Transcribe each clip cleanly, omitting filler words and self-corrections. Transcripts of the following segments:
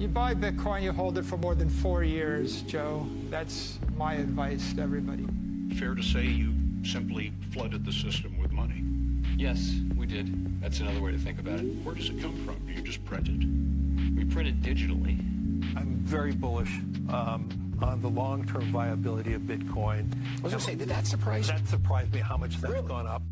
You buy Bitcoin, you hold it for more than 4 years, Joe. That's my advice to everybody. Fair to say you simply flooded the system with money. Yes, we did. That's another way to think about it. Where does it come from? Do you just print it? We print it digitally. I'm very bullish on the long-term viability of Bitcoin. I was going to say, did that surprise you? That surprised me how much that's gone up.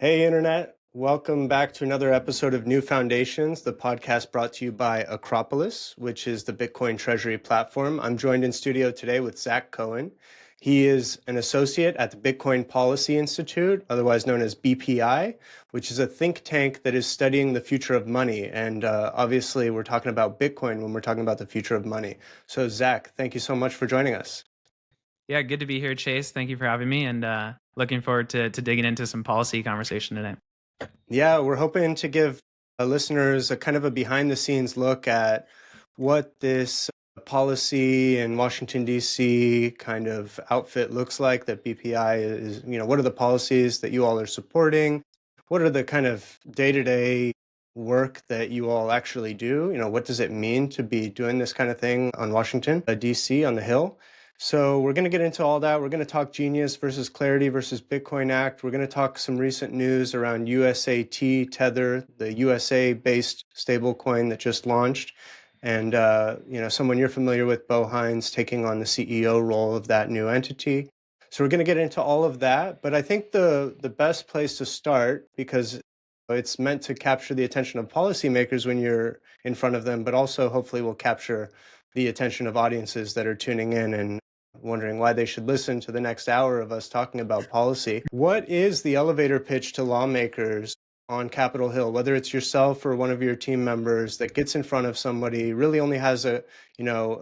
Hey, Internet. Welcome back to another episode of New Foundations, the podcast brought to you by Acropolis, which is the Bitcoin treasury platform. I'm joined in studio today with Zack Cohen. He is an associate at the Bitcoin Policy Institute, otherwise known as BPI, which is a think tank that is studying the future of money. And obviously, we're talking about Bitcoin when we're talking about the future of money. So, Zack, thank you so much for joining us. Yeah, good to be here, Chase. Thank you for having me, and looking forward to digging into some policy conversation today. Yeah, we're hoping to give listeners a kind of a behind-the-scenes look at what this policy in Washington, D.C. kind of outfit looks like that BPI is, what are the policies that you all are supporting? What are the kind of day-to-day work that you all actually do? What does it mean to be doing this kind of thing on Washington, D.C., on the Hill? So we're going to get into all that. We're going to talk Genius versus Clarity versus Bitcoin Act. We're going to talk some recent news around USAT, Tether, the USA-based stablecoin that just launched. And, someone you're familiar with, Bo Hines, taking on the CEO role of that new entity. So we're going to get into all of that. But I think the best place to start, because it's meant to capture the attention of policymakers when you're in front of them, but also hopefully will capture the attention of audiences that are tuning in and wondering why they should listen to the next hour of us talking about policy. What is the elevator pitch to lawmakers on Capitol Hill, whether it's yourself or one of your team members that gets in front of somebody, really only has a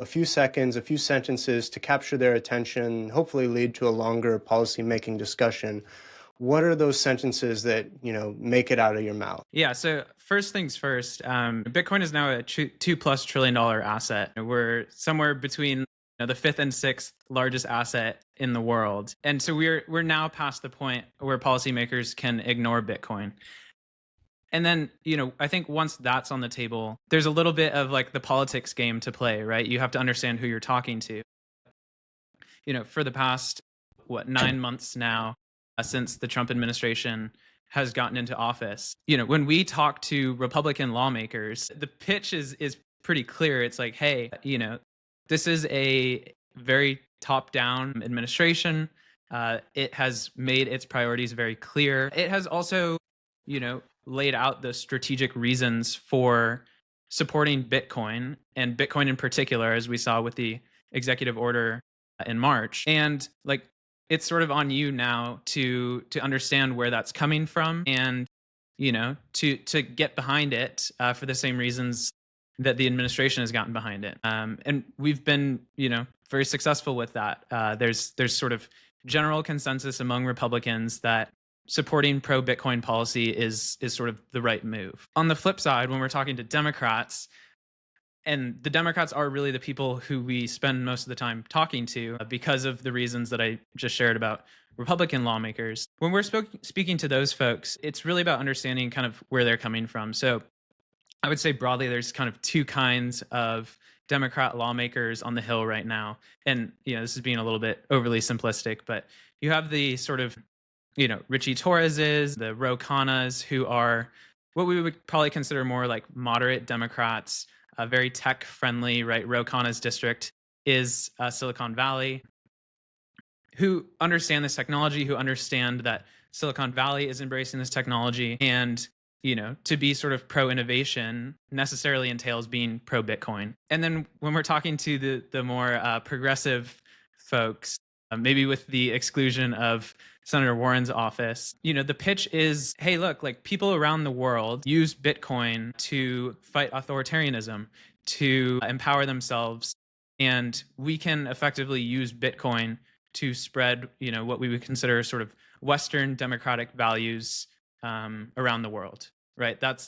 few seconds, a few sentences to capture their attention, hopefully lead to a longer policy-making discussion? What are those sentences that, make it out of your mouth? Yeah, so first things first, Bitcoin is now a $2+ trillion asset. We're somewhere between the fifth and sixth largest asset in the world. And so we're now past the point where policymakers can ignore Bitcoin. And then, I think once that's on the table, there's a little bit of like the politics game to play, right? You have to understand who you're talking to. For the past, 9 months now, since the Trump administration has gotten into office, when we talk to Republican lawmakers, the pitch is pretty clear. It's like, hey, this is a very top-down administration. It has made its priorities very clear. It has also, laid out the strategic reasons for supporting Bitcoin, and Bitcoin in particular, as we saw with the executive order in March. And it's sort of on you now to understand where that's coming from and, to get behind it for the same reasons that the administration has gotten behind it. And we've been, very successful with that. There's sort of general consensus among Republicans that supporting pro-Bitcoin policy is sort of the right move. On the flip side, when we're talking to Democrats, and the Democrats are really the people who we spend most of the time talking to because of the reasons that I just shared about Republican lawmakers. When we're speaking to those folks, it's really about understanding kind of where they're coming from. So I would say broadly, there's kind of two kinds of Democrat lawmakers on the Hill right now. And, this is being a little bit overly simplistic, but you have the sort of, Richie Torreses, the Ro Khannas, who are what we would probably consider more like moderate Democrats, very tech friendly, right? Ro Khanna's district is Silicon Valley, who understand this technology, who understand that Silicon Valley is embracing this technology, and to be sort of pro-innovation necessarily entails being pro-Bitcoin. And then when we're talking to the more progressive folks, maybe with the exclusion of Senator Warren's office, the pitch is, hey, look, people around the world use Bitcoin to fight authoritarianism, to empower themselves, and we can effectively use Bitcoin to spread, what we would consider sort of Western democratic values around the world, right? That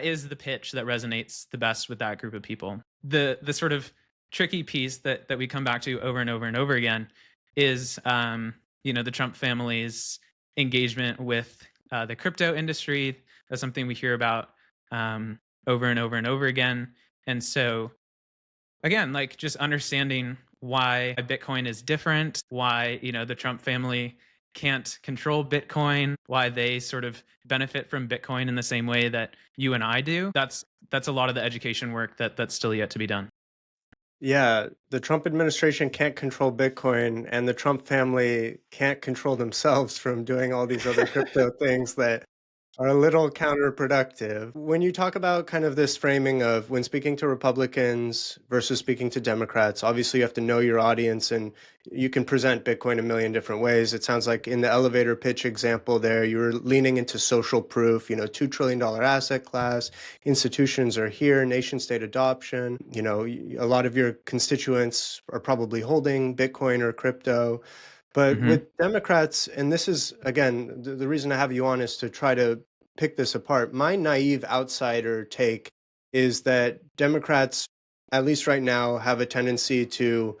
is the pitch that resonates the best with that group of people. The sort of tricky piece that we come back to over and over and over again is, the Trump family's engagement with the crypto industry. That's something we hear about over and over and over again. And so, again, like just understanding why Bitcoin is different, why, the Trump family can't control Bitcoin, why they sort of benefit from Bitcoin in the same way that you and I do. That's a lot of the education work that's still yet to be done. Yeah, the Trump administration can't control Bitcoin, and the Trump family can't control themselves from doing all these other crypto things that are a little counterproductive. When you talk about kind of this framing of when speaking to Republicans versus speaking to Democrats, obviously you have to know your audience and you can present Bitcoin a million different ways. It sounds like in the elevator pitch example there, you were leaning into social proof, $2 trillion asset class, institutions are here, nation state adoption. A lot of your constituents are probably holding Bitcoin or crypto. But Mhm. with Democrats, and this is, again, the reason I have you on is to try to pick this apart. My naive outsider take is that Democrats, at least right now, have a tendency to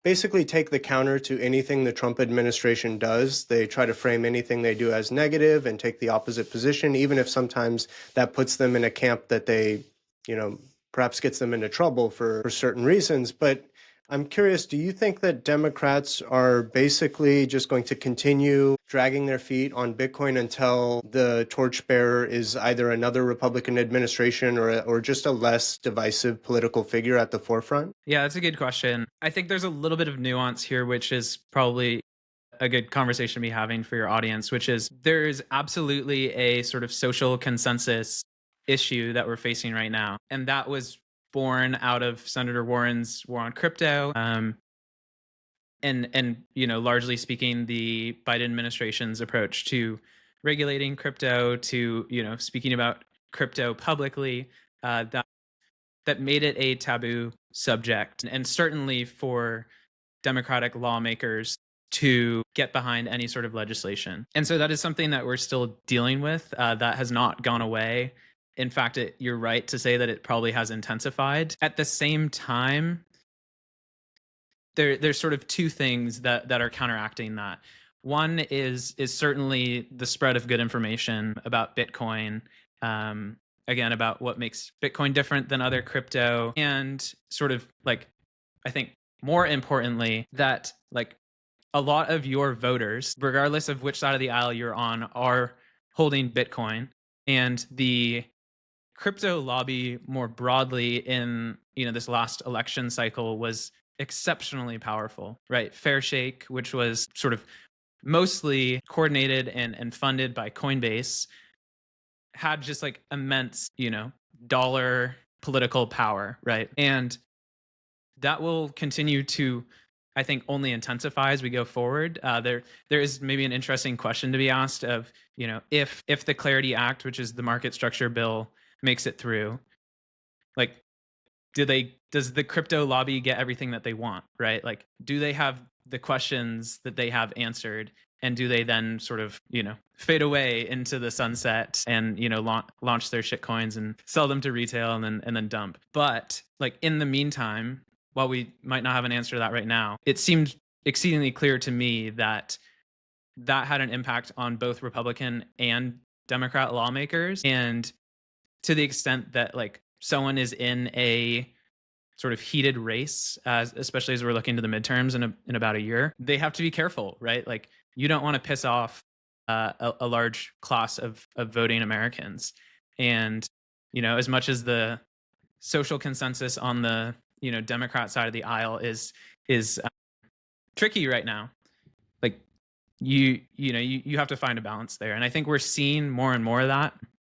basically take the counter to anything the Trump administration does. They try to frame anything they do as negative and take the opposite position, even if sometimes that puts them in a camp that they, perhaps gets them into trouble for certain reasons. But I'm curious, do you think that Democrats are basically just going to continue dragging their feet on Bitcoin until the torchbearer is either another Republican administration or just a less divisive political figure at the forefront? Yeah, that's a good question. I think there's a little bit of nuance here, which is probably a good conversation to be having for your audience, which is there is absolutely a sort of social consensus issue that we're facing right now. And that was born out of Senator Warren's war on crypto. And largely speaking, the Biden administration's approach to regulating crypto, to speaking about crypto publicly, that made it a taboo subject, and certainly for Democratic lawmakers to get behind any sort of legislation. And so that is something that we're still dealing with. That has not gone away. In fact, you're right to say that it probably has intensified. At the same time, there's sort of two things that are counteracting that. One is certainly the spread of good information about Bitcoin. Again, about what makes Bitcoin different than other crypto, and sort of like, I think more importantly, that like a lot of your voters, regardless of which side of the aisle you're on, are holding Bitcoin. And the crypto lobby more broadly in this last election cycle was exceptionally powerful, right? Fair Shake, which was sort of mostly coordinated and funded by Coinbase, had just like immense, dollar political power, right? And that will continue to, I think, only intensify as we go forward. There is maybe an interesting question to be asked of, if the Clarity Act, which is the market structure bill, makes it through, like, does the crypto lobby get everything that they want, right? Like, do they have the questions that they have answered, and do they then sort of fade away into the sunset and launch their shit coins and sell them to retail and then dump? But like in the meantime, while we might not have an answer to that right now, it seemed exceedingly clear to me that had an impact on both Republican and Democrat lawmakers. And to the extent that like someone is in a sort of heated race, especially as we're looking to the midterms in about a year, they have to be careful, right? Like, you don't want to piss off a large class of voting Americans. And as much as the social consensus on the Democrat side of the aisle is tricky right now, like you have to find a balance there. And I think we're seeing more and more of that.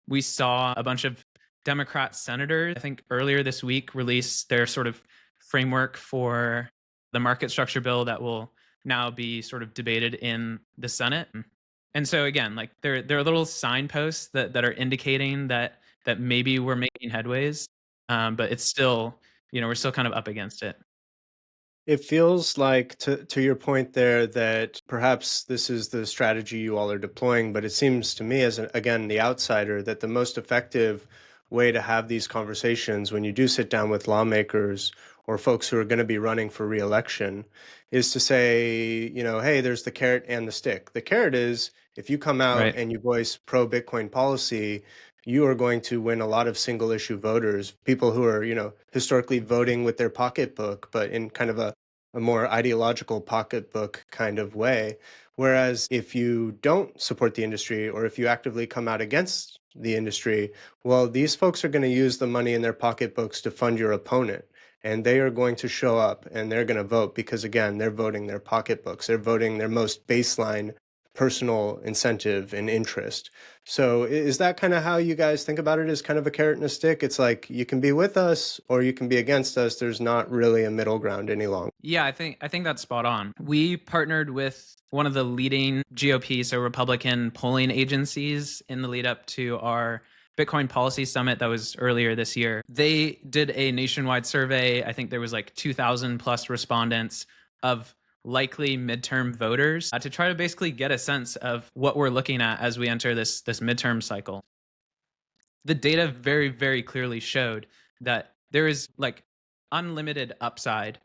We saw a bunch of Democrat senators, I think earlier this week, release their sort of framework for the market structure bill that will now be sort of debated in the Senate. And so again, like there are little signposts that are indicating that maybe we're making headways, but it's still, we're still kind of up against it. It feels like, to your point there, that perhaps this is the strategy you all are deploying, but it seems to me, as again, the outsider, that the most effective way to have these conversations when you do sit down with lawmakers or folks who are going to be running for reelection is to say, hey, there's the carrot and the stick. The carrot is if you come out Right. and you voice pro-Bitcoin policy, you are going to win a lot of single issue voters, people who are, historically voting with their pocketbook, but in kind of a more ideological pocketbook kind of way. Whereas if you don't support the industry, or if you actively come out against the industry, well, these folks are going to use the money in their pocketbooks to fund your opponent. And they are going to show up and they're going to vote because, again, they're voting their pocketbooks. They're voting their most baseline personal incentive and interest. So is that kind of how you guys think about it, as kind of a carrot and a stick? It's like you can be with us or you can be against us. There's not really a middle ground any longer. Yeah, I think that's spot on. We partnered with one of the leading GOP, so Republican polling agencies, in the lead up to our Bitcoin Policy Summit that was earlier this year. They did a nationwide survey. I think there was like 2,000 plus respondents of likely midterm voters to try to basically get a sense of what we're looking at as we enter this midterm cycle. The data very, very clearly showed that there is like unlimited upside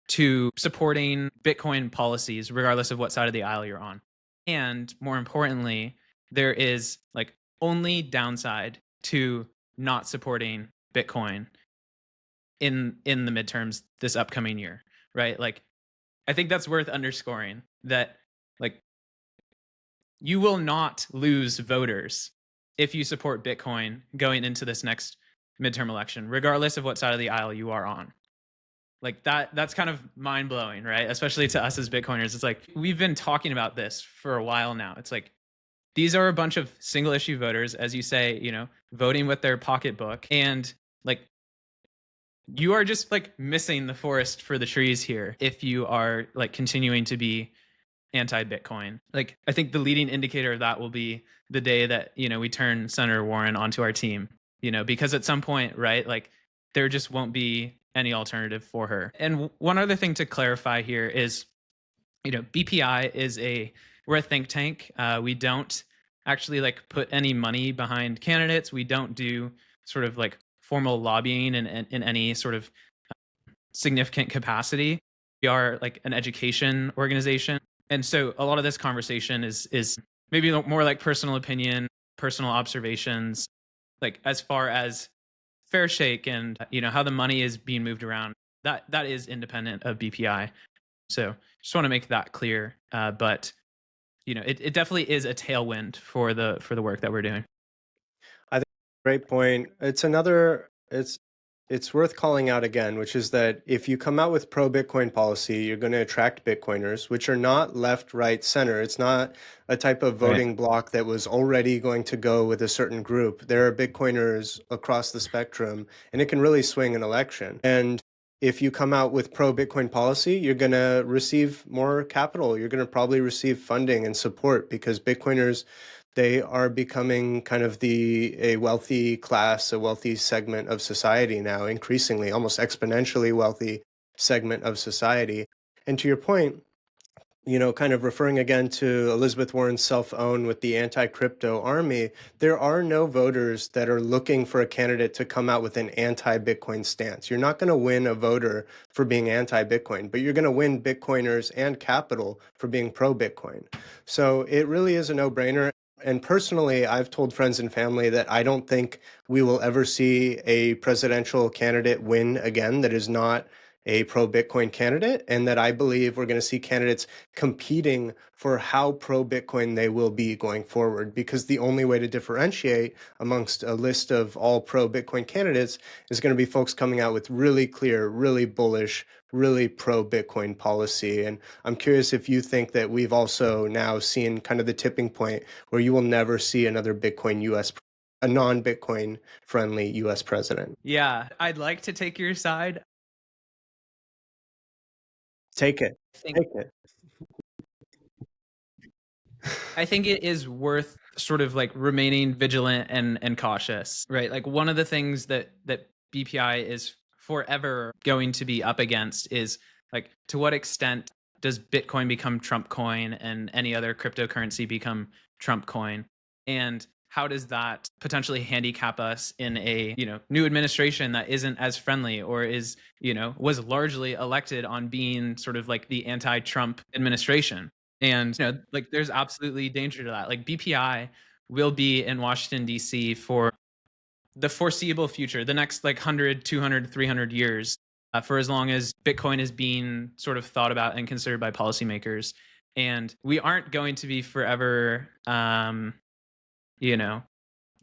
to supporting Bitcoin policies, regardless of what side of the aisle you're on. And more importantly, there is like only downside to not supporting Bitcoin in the midterms this upcoming year, right? Like, I think that's worth underscoring, that like you will not lose voters if you support Bitcoin going into this next midterm election, regardless of what side of the aisle you are on. Like that's kind of mind blowing, right? Especially to us as Bitcoiners. It's like, we've been talking about this for a while now. It's like, these are a bunch of single issue voters, as you say, voting with their pocketbook. And like, you are just like missing the forest for the trees here if you are like continuing to be anti-Bitcoin. Like, I think the leading indicator of that will be the day that, we turn Senator Warren onto our team, because at some point, right, like there just won't be any alternative for her. And one other thing to clarify here is, BPI we're a think tank. We don't actually like put any money behind candidates. We don't do sort of like formal lobbying in any sort of significant capacity. We are like an education organization. And so a lot of this conversation is maybe more like personal opinion, personal observations, like as far as fair shake and, how the money is being moved around. That is independent of BPI. So just want to make that clear. But, it definitely is a tailwind for the work that we're doing. I think great point. It's worth calling out again, which is that if you come out with pro-Bitcoin policy, you're going to attract Bitcoiners, which are not left, right, center. It's not a type of voting block that was already going to go with a certain group. There are Bitcoiners across the spectrum, and it can really swing an election. And if you come out with pro-Bitcoin policy, you're going to receive more capital. You're going to probably receive funding and support because Bitcoiners, they are becoming kind of a wealthy class, a wealthy segment of society now, increasingly, almost exponentially wealthy segment of society. And to your point, kind of referring again to Elizabeth Warren's self-own with the anti-crypto army, there are no voters that are looking for a candidate to come out with an anti-Bitcoin stance. You're not going to win a voter for being anti-Bitcoin, but you're going to win Bitcoiners and capital for being pro-Bitcoin. So it really is a no-brainer. And personally, I've told friends and family that I don't think we will ever see a presidential candidate win again that is not a pro-Bitcoin candidate, and that I believe we're going to see candidates competing for how pro-Bitcoin they will be going forward, because the only way to differentiate amongst a list of all pro-Bitcoin candidates is going to be folks coming out with really clear, really bullish, really pro-Bitcoin policy. And I'm curious if you think that we've also now seen kind of the tipping point where you will never see another a non-Bitcoin friendly US president. Yeah, I'd like to take your side. Take it. Take it. I think it is worth sort of like remaining vigilant and cautious, right? Like, one of the things that BPI is forever going to be up against is like, to what extent does Bitcoin become Trump coin and any other cryptocurrency become Trump coin? And how does that potentially handicap us in a, new administration that isn't as friendly or is, was largely elected on being sort of like the anti-Trump administration? And, like there's absolutely danger to that. Like BPI will be in Washington, D.C. for the foreseeable future, the next like 100, 200, 300 years, for as long as Bitcoin is being sort of thought about and considered by policymakers. And we aren't going to be forever,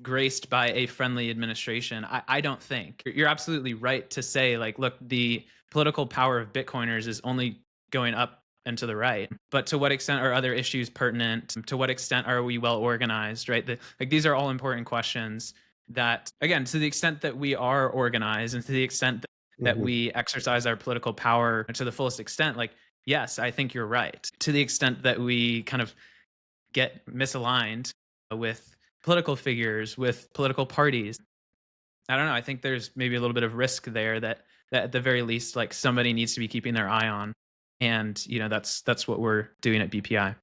graced by a friendly administration. I don't think. You're absolutely right to say, like, look, the political power of Bitcoiners is only going up and to the right. But to what extent are other issues pertinent? To what extent are we well organized, right? Like these are all important questions that, again, to the extent that we are organized and to the extent that we exercise our political power to the fullest extent, like, yes, I think you're right. To the extent that we kind of get misaligned with political figures, with political parties, I don't know. I think there's maybe a little bit of risk there that at the very least, like somebody needs to be keeping their eye on. And, that's what we're doing at BPI.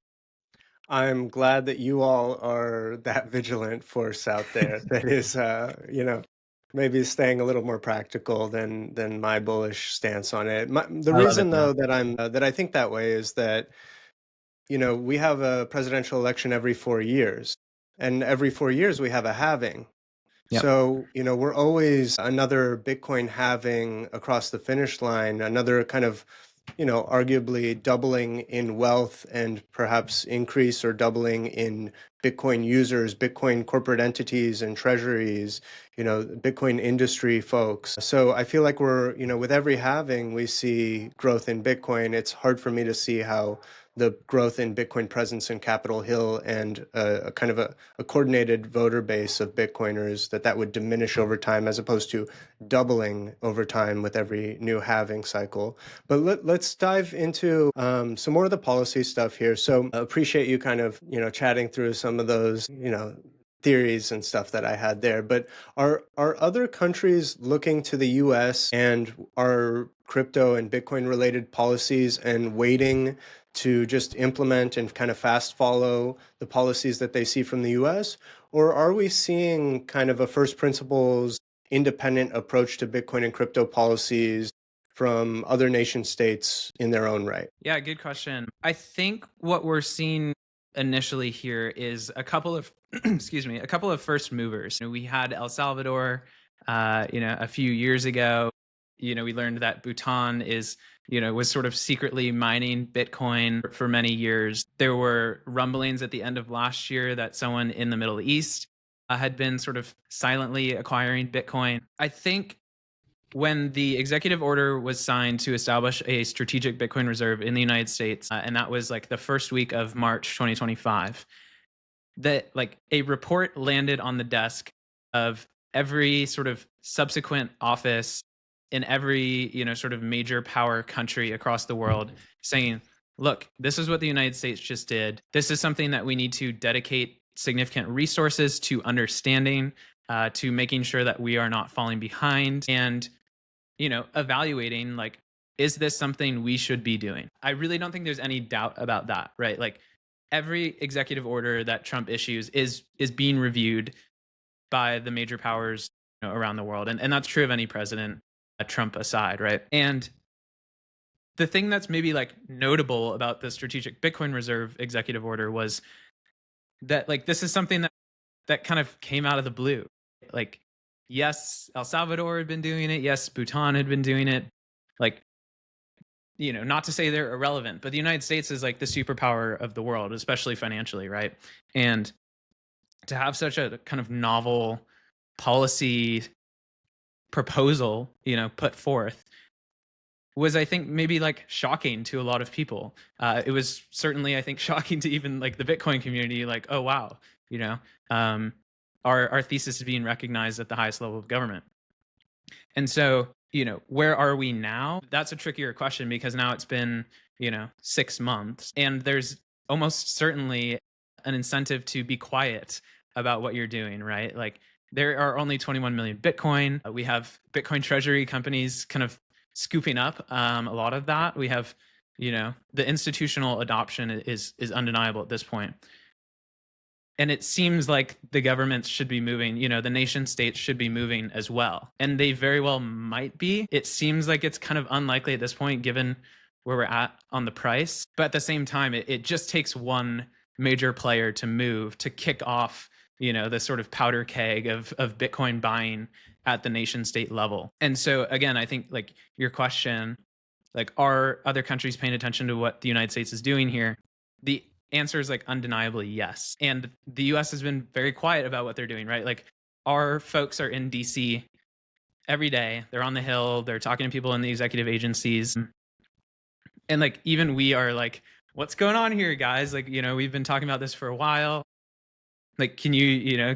I'm glad that you all are that vigilant force out there that is, maybe staying a little more practical than my bullish stance on it. The I love reason, it, though, that that I think that way is that, we have a presidential election every 4 years, and every 4 years we have a halving. Yep. So, we're always another Bitcoin halving across the finish line, another kind of, arguably doubling in wealth and perhaps increase or doubling in Bitcoin users, Bitcoin corporate entities and treasuries, Bitcoin industry folks. So I feel like we're, with every halving, we see growth in Bitcoin. It's hard for me to see how the growth in Bitcoin presence in Capitol Hill and a kind of a coordinated voter base of Bitcoiners, that would diminish over time as opposed to doubling over time with every new halving cycle. But let's dive into some more of the policy stuff here. So appreciate you kind of, chatting through some of those, theories and stuff that I had there. But are other countries looking to the US and our crypto and Bitcoin related policies and waiting to just implement and kind of fast follow the policies that they see from the US? Or are we seeing kind of a first principles independent approach to Bitcoin and crypto policies from other nation states in their own right? Yeah, good question. I think what we're seeing initially here is a couple of a couple of first movers. We had El Salvador a few years ago. We learned that Bhutan was sort of secretly mining Bitcoin for many years. There were rumblings at the end of last year that someone in the Middle East had been sort of silently acquiring Bitcoin. I think when the executive order was signed to establish a strategic Bitcoin reserve in the United States, and that was like the first week of March 2025, that like a report landed on the desk of every sort of subsequent office in every, sort of major power country across the world saying, look, this is what the United States just did. This is something that we need to dedicate significant resources to understanding, to making sure that we are not falling behind, and evaluating, like, is this something we should be doing? I really don't think there's any doubt about that, right? Like every executive order that Trump issues is being reviewed by the major powers around the world. And that's true of any president, Trump aside, right? And the thing that's maybe like notable about the strategic Bitcoin reserve executive order was that like this is something that kind of came out of the blue. Like, yes, El Salvador had been doing it. Yes, Bhutan had been doing it. Like, not to say they're irrelevant, but the United States is like the superpower of the world, especially financially, right? And to have such a kind of novel policy proposal, put forth was, I think, maybe like shocking to a lot of people. It was certainly, I think, shocking to even like the Bitcoin community, like, oh, wow, our thesis is being recognized at the highest level of government. And so, where are we now? That's a trickier question because now it's been, 6 months and there's almost certainly an incentive to be quiet about what you're doing, right? Like there are only 21 million Bitcoin. We have Bitcoin treasury companies kind of scooping up a lot of that. We have, the institutional adoption is undeniable at this point. And it seems like the governments should be moving, the nation states should be moving as well. And they very well might be. It seems like it's kind of unlikely at this point, given where we're at on the price. But at the same time, it just takes one major player to move to kick off, the sort of powder keg of Bitcoin buying at the nation state level. And so again, I think like your question, like, are other countries paying attention to what the United States is doing here? The answer is like undeniably yes. And the US has been very quiet about what they're doing, right? Like, our folks are in DC every day. They're on the Hill. They're talking to people in the executive agencies. And like, even we are like, what's going on here, guys? Like, we've been talking about this for a while. Like, can you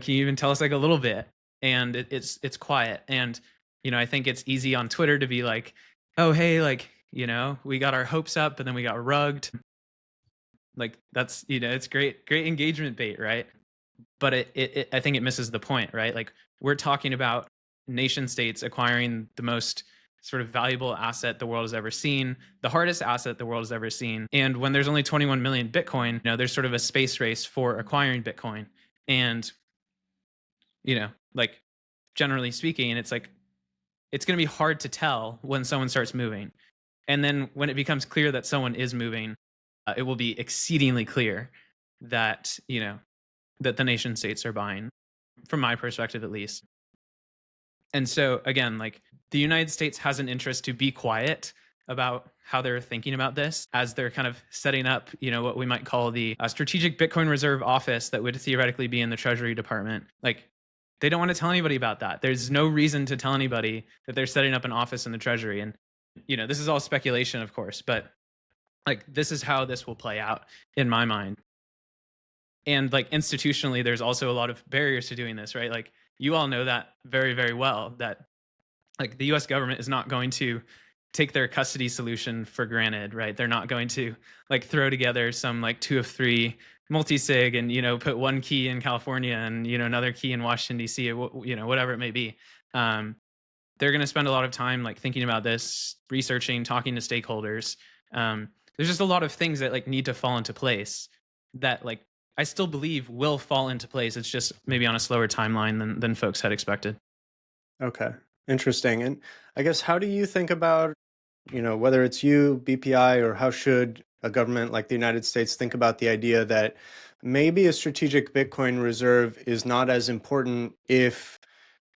even tell us like a little bit? And it's quiet. And, I think it's easy on Twitter to be like, oh, hey, like, we got our hopes up, but then we got rugged. Like, that's, it's great engagement bait, right? But I think it misses the point, right? Like, we're talking about nation states acquiring the most sort of valuable asset the world has ever seen, the hardest asset the world has ever seen. And when there's only 21 million Bitcoin, there's sort of a space race for acquiring Bitcoin. And, like, generally speaking, it's like, it's going to be hard to tell when someone starts moving. And then when it becomes clear that someone is moving, it will be exceedingly clear that, that the nation states are buying, from my perspective, at least. And so again, like, the United States has an interest to be quiet about how they're thinking about this as they're kind of setting up, what we might call the Strategic Bitcoin Reserve Office that would theoretically be in the Treasury Department. Like, they don't want to tell anybody about that. There's no reason to tell anybody that they're setting up an office in the Treasury. And, this is all speculation, of course, but like, this is how this will play out in my mind. And like, institutionally, there's also a lot of barriers to doing this, right? Like, you all know that very, very well, that like, the US government is not going to take their custody solution for granted, right? They're not going to like throw together some like 2 of 3 multi-sig and, put one key in California and, another key in Washington, DC, whatever it may be. They're going to spend a lot of time like thinking about this, researching, talking to stakeholders. There's just a lot of things that like need to fall into place that like I still believe will fall into place. It's just maybe on a slower timeline than folks had expected. Okay, interesting. And I guess, how do you think about, whether it's you, BPI, or how should a government like the United States think about the idea that maybe a strategic Bitcoin reserve is not as important if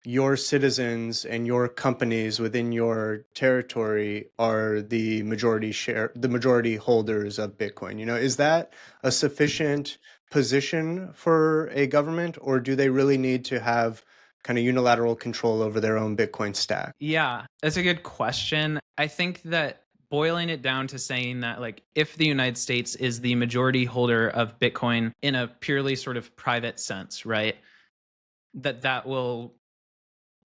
your citizens and your companies within your territory are the majority holders of Bitcoin? Is that a sufficient position for a government, or do they really need to have kind of unilateral control over their own Bitcoin stack? Yeah, that's a good question. I think that boiling it down to saying that, like, if the United States is the majority holder of Bitcoin in a purely sort of private sense, right, that will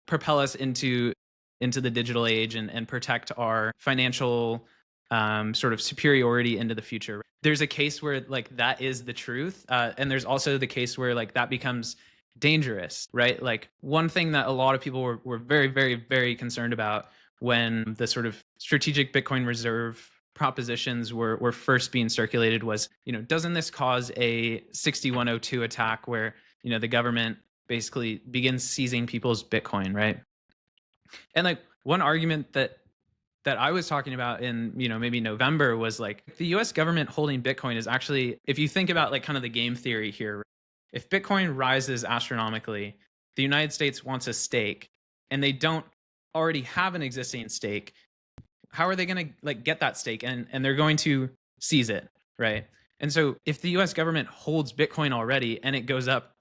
propel us into the digital age and protect our financial sort of superiority into the future. There's a case where like that is the truth, and there's also the case where like that becomes dangerous, right? Like, one thing that a lot of people were very, very, very concerned about when the sort of strategic Bitcoin reserve propositions were first being circulated was, doesn't this cause a 6102 attack where, the government basically begins seizing people's Bitcoin, right? And like, one argument that I was talking about in, maybe November was like, the US government holding Bitcoin is actually, if you think about like kind of the game theory here, if Bitcoin rises astronomically, the United States wants a stake and they don't already have an existing stake. How are they going to like get that stake? And they're going to seize it, right? And so if the US government holds Bitcoin already and it goes up,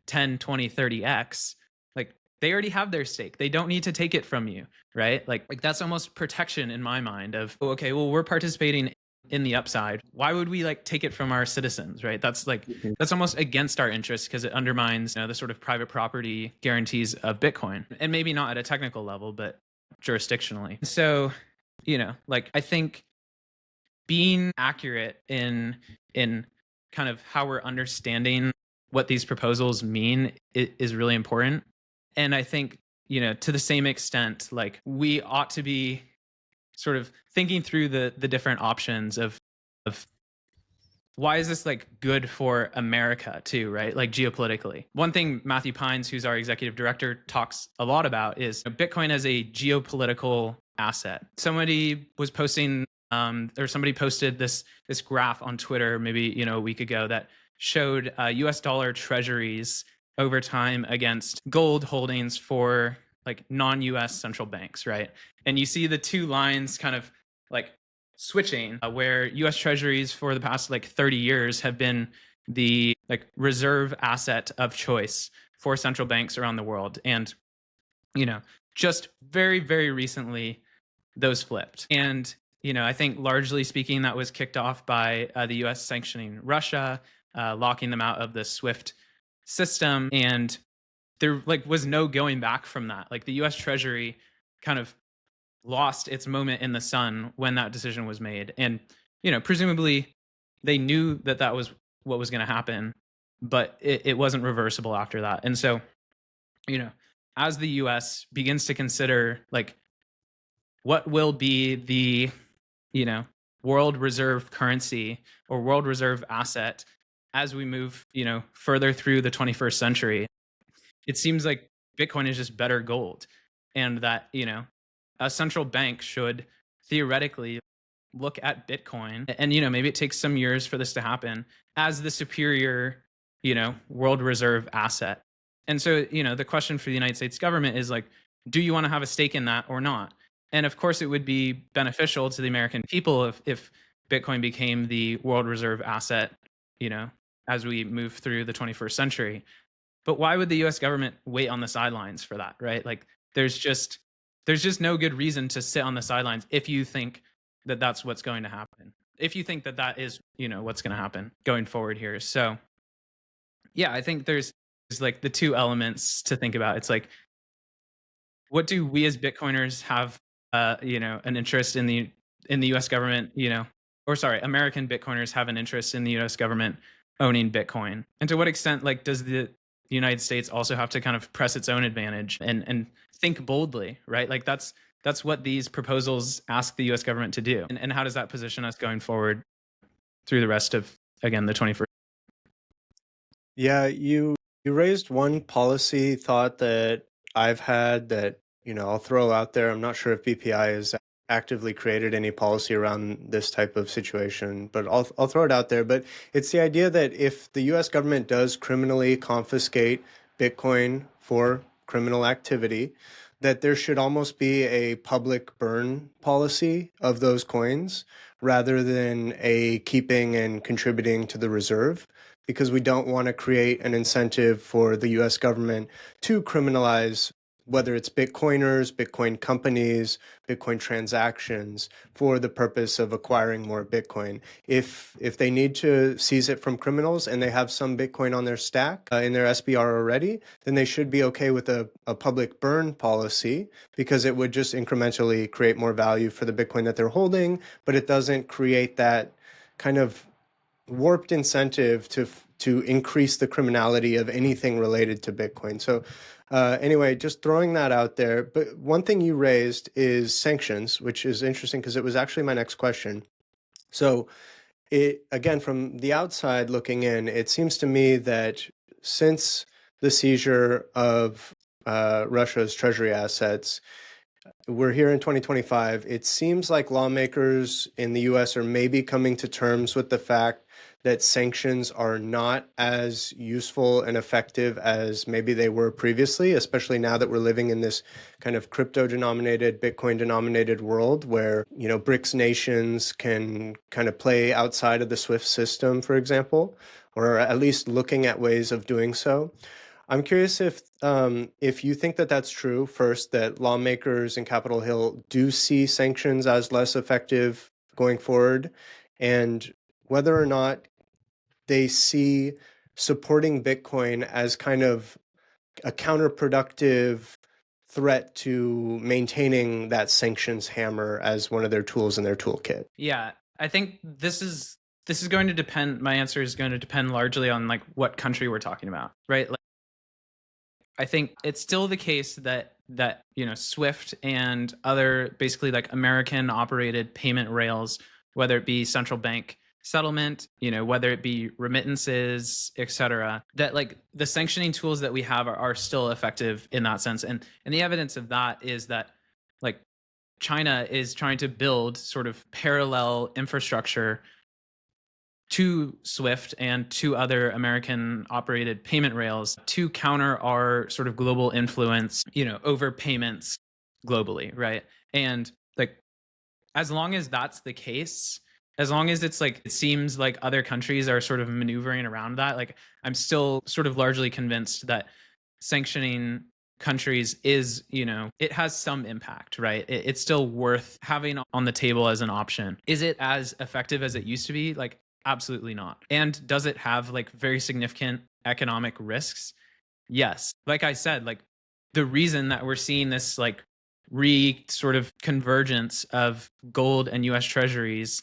10, 20, 30x, like, they already have their stake. They don't need to take it from you, right? Like that's almost protection in my mind of, oh, okay, well, we're participating in the upside. Why would we like take it from our citizens, right? That's like, that's almost against our interests because it undermines, the sort of private property guarantees of Bitcoin, and maybe not at a technical level, but jurisdictionally. So, like, I think being accurate in kind of how we're understanding what these proposals mean is really important. And I think, to the same extent, like, we ought to be sort of thinking through the different options of why is this like good for America too, right? Like geopolitically. One thing Matthew Pines, who's our executive director, talks a lot about is Bitcoin as a geopolitical asset. Somebody was posting or somebody posted this graph on Twitter maybe a week ago that showed US dollar treasuries over time against gold holdings for like non-US central banks, right? And you see the two lines kind of like switching, where US treasuries for the past like 30 years have been the like reserve asset of choice for central banks around the world. And just very, very recently those flipped. And I think largely speaking, that was kicked off by the US sanctioning Russia, locking them out of the SWIFT system. And there like was no going back from that. Like the US Treasury kind of lost its moment in the sun when that decision was made. And, presumably they knew that that was what was going to happen, but it wasn't reversible after that. And so, as the US begins to consider like what will be the, world reserve currency or world reserve asset as we move, further through the 21st century, it seems like Bitcoin is just better gold. And that, a central bank should theoretically look at Bitcoin and, maybe it takes some years for this to happen as the superior, world reserve asset. And so, the question for the United States government is like, do you want to have a stake in that or not? And of course, it would be beneficial to the American people if Bitcoin became the world reserve asset, as we move through the 21st century. But why would the US government wait on the sidelines for that, right? Like there's just no good reason to sit on the sidelines if you think that that's what's going to happen. If you think that that is, what's going to happen going forward here. So yeah, I think there's like the two elements to think about. It's like, what do we as Bitcoiners have, an interest in the US government, American Bitcoiners have an interest in the US government owning Bitcoin? And to what extent, like, does the United States also have to kind of press its own advantage and think boldly, right? Like that's what these proposals ask the US government to do. And how does that position us going forward through the rest of, again, the 21st? Yeah, you raised one policy thought that I've had that, I'll throw out there. I'm not sure if BPI has actively created any policy around this type of situation, but I'll throw it out there. But it's the idea that if the US government does criminally confiscate Bitcoin for criminal activity, that there should almost be a public burn policy of those coins rather than a keeping and contributing to the reserve, because we don't want to create an incentive for the US government to criminalize whether it's Bitcoiners, Bitcoin companies, Bitcoin transactions for the purpose of acquiring more Bitcoin. If they need to seize it from criminals and they have some Bitcoin on their stack in their SBR already, then they should be okay with a public burn policy, because it would just incrementally create more value for the Bitcoin that they're holding, but it doesn't create that kind of warped incentive to increase the criminality of anything related to Bitcoin. So anyway, just throwing that out there. But one thing you raised is sanctions, which is interesting because it was actually my next question. So again, from the outside looking in, it seems to me that since the seizure of Russia's treasury assets, we're here in 2025. It seems like lawmakers in the US are maybe coming to terms with the fact that sanctions are not as useful and effective as maybe they were previously, especially now that we're living in this kind of crypto-denominated, Bitcoin-denominated world where, BRICS nations can kind of play outside of the SWIFT system, for example, or at least looking at ways of doing so. I'm curious if you think that that's true, first, that lawmakers in Capitol Hill do see sanctions as less effective going forward, and whether or not they see supporting Bitcoin as kind of a counterproductive threat to maintaining that sanctions hammer as one of their tools in their toolkit. Yeah, I think this is going to depend. My answer is going to depend largely on like what country we're talking about, right? Like, I think it's still the case that SWIFT and other basically like American operated payment rails, whether it be central bank settlement, whether it be remittances, etc., that like the sanctioning tools that we have are still effective in that sense. And the evidence of that is that like China is trying to build sort of parallel infrastructure to SWIFT and to other American operated payment rails to counter our sort of global influence, over payments globally, right? And like as long as that's the case, as long as it's like it seems like other countries are sort of maneuvering around that, like I'm still sort of largely convinced that sanctioning countries is, it has some impact, right? It's still worth having on the table as an option. Is it as effective as it used to be? Like absolutely not. And does it have like very significant economic risks? Yes. Like I said, like the reason that we're seeing this like sort of convergence of gold and US treasuries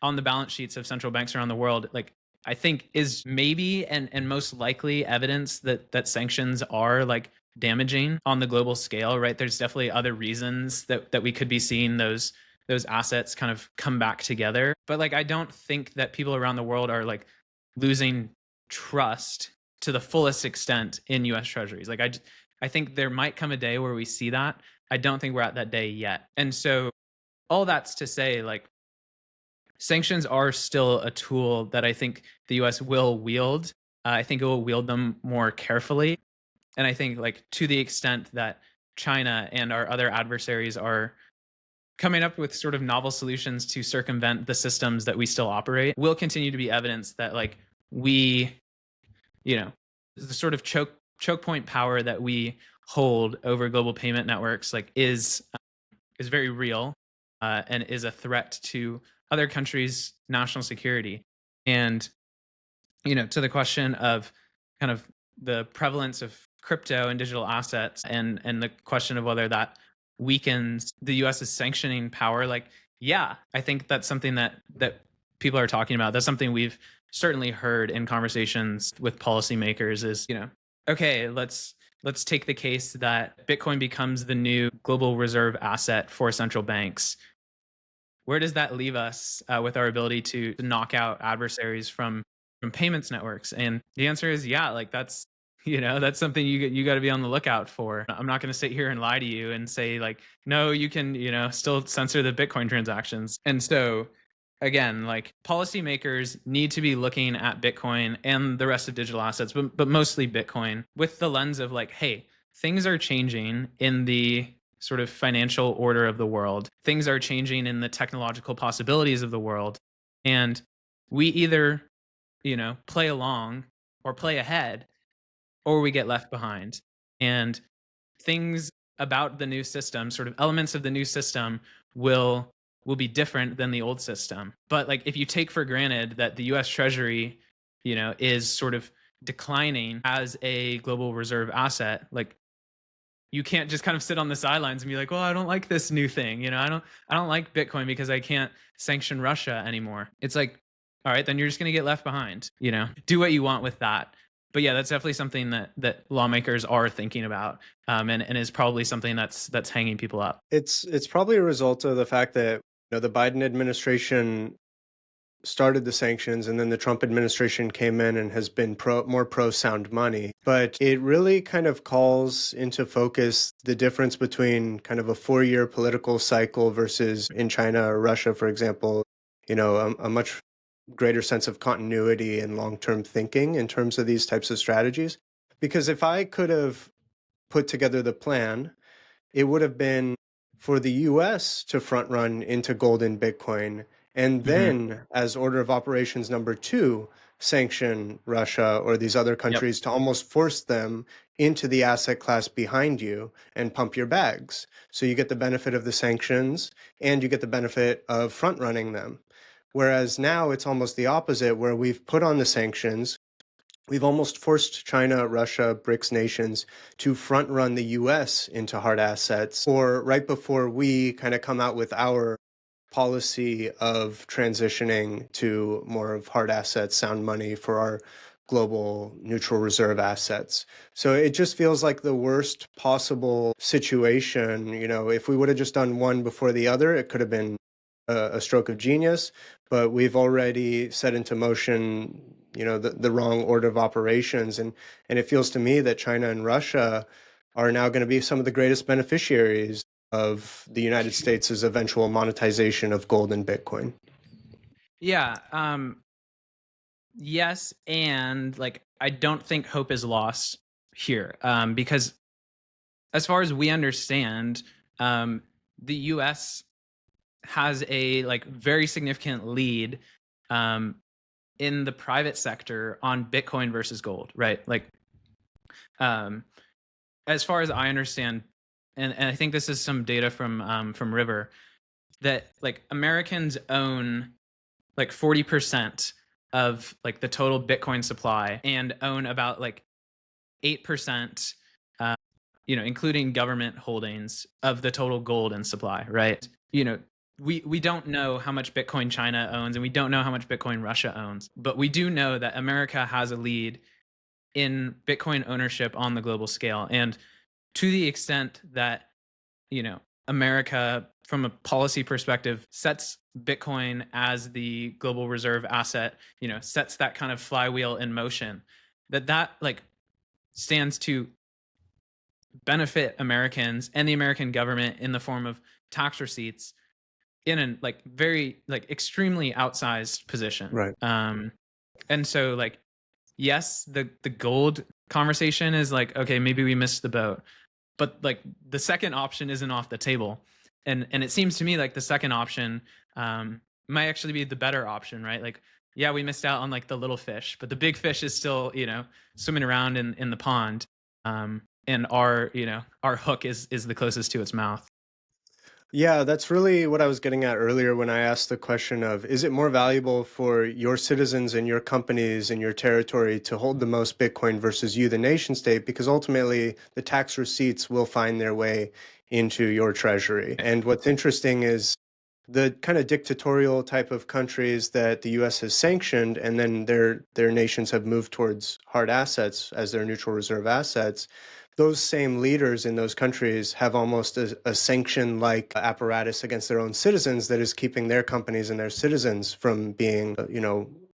on the balance sheets of central banks around the world, like I think is maybe and most likely evidence that sanctions are like damaging on the global scale, right? There's definitely other reasons that we could be seeing those assets kind of come back together. But like I don't think that people around the world are like losing trust to the fullest extent in US treasuries. Like I think there might come a day where we see that. I don't think we're at that day yet. And so all that's to say, like, sanctions are still a tool that I think the US will wield. I think it will wield them more carefully. And I think, like, to the extent that China and our other adversaries are coming up with sort of novel solutions to circumvent the systems that we still operate, will continue to be evidence that, like, we, the sort of choke point power that we hold over global payment networks, like, is very real and is a threat to other countries' national security. And, to the question of kind of the prevalence of crypto and digital assets and the question of whether that weakens the US's sanctioning power, like, yeah, I think that's something that people are talking about. That's something we've certainly heard in conversations with policymakers is, okay, let's take the case that Bitcoin becomes the new global reserve asset for central banks. Where does that leave us with our ability to knock out adversaries from payments networks? And the answer is, yeah, like that's something you got to be on the lookout for. I'm not going to sit here and lie to you and say like, no, you can, still censor the Bitcoin transactions. And so again, like policymakers need to be looking at Bitcoin and the rest of digital assets, but mostly Bitcoin with the lens of like, hey, things are changing in the sort of financial order of the world. Things are changing in the technological possibilities of the world. And we either, play along or play ahead, or we get left behind. And things about the new system, sort of elements of the new system will be different than the old system. But like if you take for granted that the US Treasury, is sort of declining as a global reserve asset, like you can't just kind of sit on the sidelines and be like, well, I don't like this new thing. I don't like Bitcoin because I can't sanction Russia anymore. It's like, all right, then you're just going to get left behind, do what you want with that. But yeah, that's definitely something that lawmakers are thinking about, and is probably something that's hanging people up. It's probably a result of the fact that the Biden administration started the sanctions, and then the Trump administration came in and has been more pro sound money. But it really kind of calls into focus the difference between kind of a 4-year political cycle versus in China or Russia, for example, a much greater sense of continuity and long-term thinking in terms of these types of strategies. Because if I could have put together the plan, it would have been for the US to front run into gold and Bitcoin, and then as order of operations number 2, sanction Russia or these other countries to almost force them into the asset class behind you and pump your bags. So you get the benefit of the sanctions and you get the benefit of front running them. Whereas now it's almost the opposite, where we've put on the sanctions. We've almost forced China, Russia, BRICS nations to front run the US into hard assets, or right before we kind of come out with our policy of transitioning to more of hard assets, sound money for our global neutral reserve assets. So it just feels like the worst possible situation. If we would have just done one before the other, it could have been a stroke of genius, but we've already set into motion, the wrong order of operations. And it feels to me that China and Russia are now going to be some of the greatest beneficiaries of the United States' eventual monetization of gold and Bitcoin. Yeah. Yes, and like I don't think hope is lost here, because as far as we understand, the U.S. has a like very significant lead in the private sector on Bitcoin versus gold, right? Like, as far as I understand, and I think this is some data from River, that like Americans own like 40% of like the total Bitcoin supply and own about like 8%, including government holdings of the total gold in supply, right? We don't know how much Bitcoin China owns, and we don't know how much Bitcoin Russia owns, but we do know that America has a lead in Bitcoin ownership on the global scale. And to the extent that, America, from a policy perspective, sets Bitcoin as the global reserve asset, sets that kind of flywheel in motion, that like stands to benefit Americans and the American government in the form of tax receipts in a like very like extremely outsized position. Right. And so like, yes, the gold conversation is like, okay, maybe we missed the boat, but like the second option isn't off the table. And it seems to me like the second option might actually be the better option, right? Like, yeah, we missed out on like the little fish, but the big fish is still, swimming around in the pond. And our hook is the closest to its mouth. Yeah, that's really what I was getting at earlier when I asked the question of, is it more valuable for your citizens and your companies in your territory to hold the most Bitcoin versus you, the nation state? Because ultimately the tax receipts will find their way into your treasury. And what's interesting is the kind of dictatorial type of countries that the US has sanctioned, and then their nations have moved towards hard assets as their neutral reserve assets. Those same leaders in those countries have almost a sanction-like apparatus against their own citizens that is keeping their companies and their citizens from being,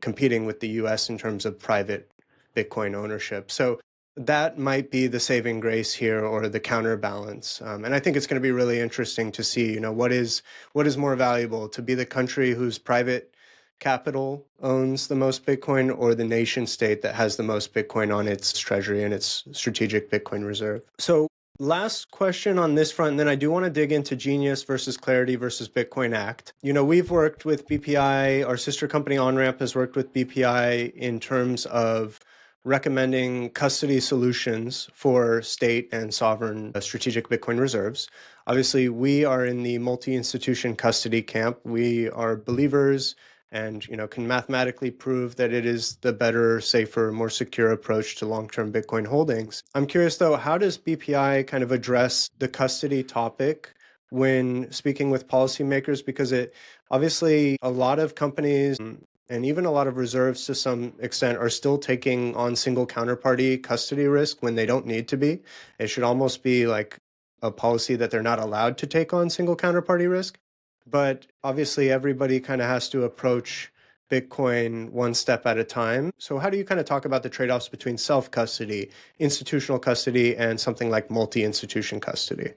competing with the US in terms of private Bitcoin ownership. So that might be the saving grace here, or the counterbalance. And I think it's going to be really interesting to see, what is more valuable, to be the country whose private capital owns the most Bitcoin, or the nation state that has the most Bitcoin on its treasury and its strategic Bitcoin reserve. So last question on this front, and then I do want to dig into Genius versus Clarity versus Bitcoin Act. We've worked with BPI, our sister company OnRamp has worked with BPI in terms of recommending custody solutions for state and sovereign strategic Bitcoin reserves. Obviously, we are in the multi-institution custody camp. We are believers and can mathematically prove that it is the better, safer, more secure approach to long-term Bitcoin holdings. I'm curious though, how does BPI kind of address the custody topic when speaking with policymakers? Because it obviously, a lot of companies and even a lot of reserves to some extent are still taking on single counterparty custody risk when they don't need to be. It should almost be like a policy that they're not allowed to take on single counterparty risk. But obviously, everybody kind of has to approach Bitcoin one step at a time. So how do you kind of talk about the trade-offs between self-custody, institutional custody, and something like multi-institution custody?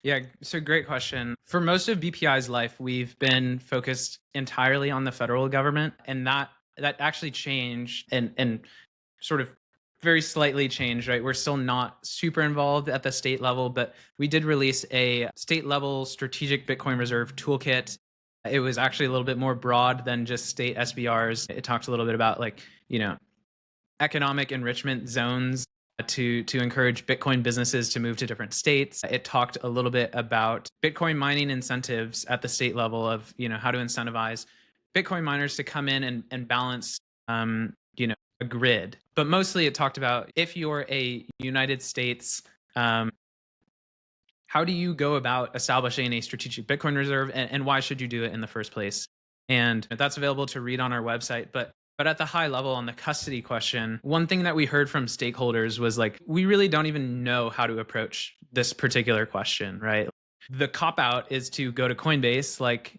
Yeah, so great question. For most of BPI's life, we've been focused entirely on the federal government, and that actually changed and sort of very slightly changed, right? We're still not super involved at the state level, but we did release a state level strategic Bitcoin reserve toolkit. It was actually a little bit more broad than just state SBRs. It talked a little bit about like, economic enrichment zones to encourage Bitcoin businesses to move to different states. It talked a little bit about Bitcoin mining incentives at the state level of, how to incentivize Bitcoin miners to come in and balance, a grid. But mostly it talked about, if you're a United States, how do you go about establishing a strategic Bitcoin reserve, and why should you do it in the first place? And that's available to read on our website. But at the high level on the custody question, one thing that we heard from stakeholders was like, we really don't even know how to approach this particular question, right? The cop out is to go to Coinbase, like,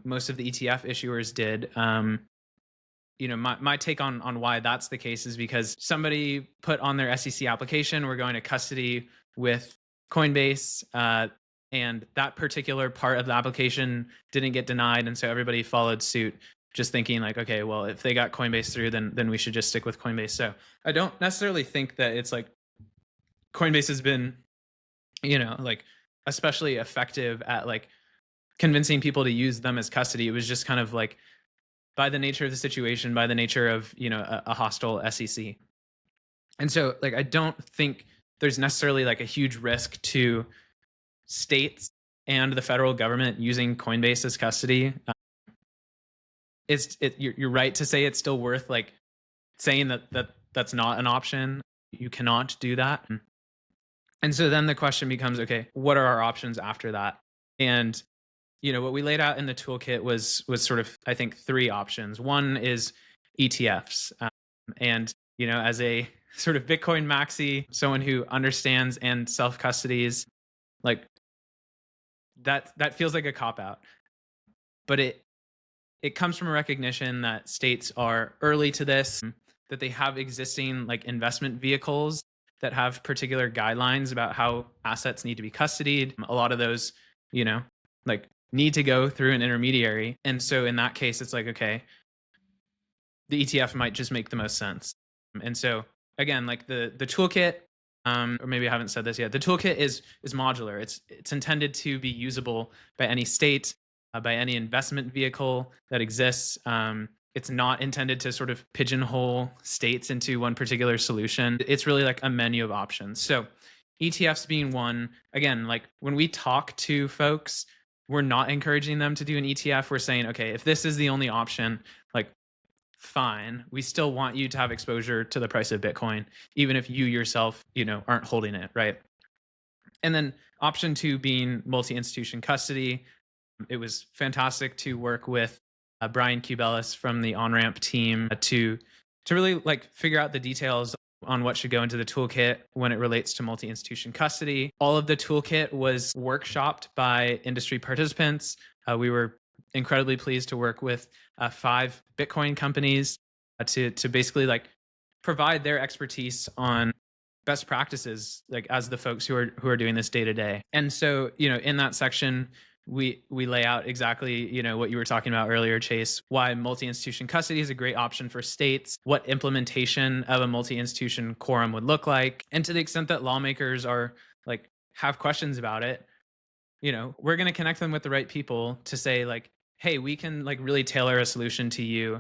most of the ETF issuers did. My take on why that's the case is because somebody put on their SEC application, we're going to custody with Coinbase, and that particular part of the application didn't get denied, and so everybody followed suit, just thinking like, okay, well, if they got Coinbase through, then we should just stick with Coinbase. So I don't necessarily think that it's like Coinbase has been, like especially effective at like convincing people to use them as custody. It was just kind of like by the nature of the situation, by the nature of, a hostile SEC. And so like, I don't think there's necessarily like a huge risk to states and the federal government using Coinbase as custody. You're right to say it's still worth like saying that's not an option. You cannot do that. And so then the question becomes, okay, what are our options after that? And what we laid out in the toolkit was sort of, I think, 3 options. One is ETFs. And, as a sort of Bitcoin maxi, someone who understands and self-custodies, like that feels like a cop-out. But it comes from a recognition that states are early to this, that they have existing like investment vehicles that have particular guidelines about how assets need to be custodied. A lot of those, like need to go through an intermediary. And so in that case, it's like, okay, the ETF might just make the most sense. And so again, like the toolkit, or maybe I haven't said this yet, the toolkit is modular. It's intended to be usable by any state, by any investment vehicle that exists. It's not intended to sort of pigeonhole states into one particular solution. It's really like a menu of options. So ETFs being one, again, like when we talk to folks, we're not encouraging them to do an ETF. We're saying, okay, if this is the only option, like fine, we still want you to have exposure to the price of Bitcoin, even if you yourself, aren't holding it, right? And then option 2 being multi-institution custody. It was fantastic to work with Brian Cubelis from the OnRamp team to really like figure out the details on what should go into the toolkit when it relates to multi-institution custody. All of the toolkit was workshopped by industry participants. We were incredibly pleased to work with 5 Bitcoin companies to basically like provide their expertise on best practices, like as the folks who are doing this day to day. And so, in that section, we lay out exactly, what you were talking about earlier, Chase, why multi-institution custody is a great option for states, what implementation of a multi-institution quorum would look like. And to the extent that lawmakers are like have questions about it, we're going to connect them with the right people to say like, hey, we can like really tailor a solution to you.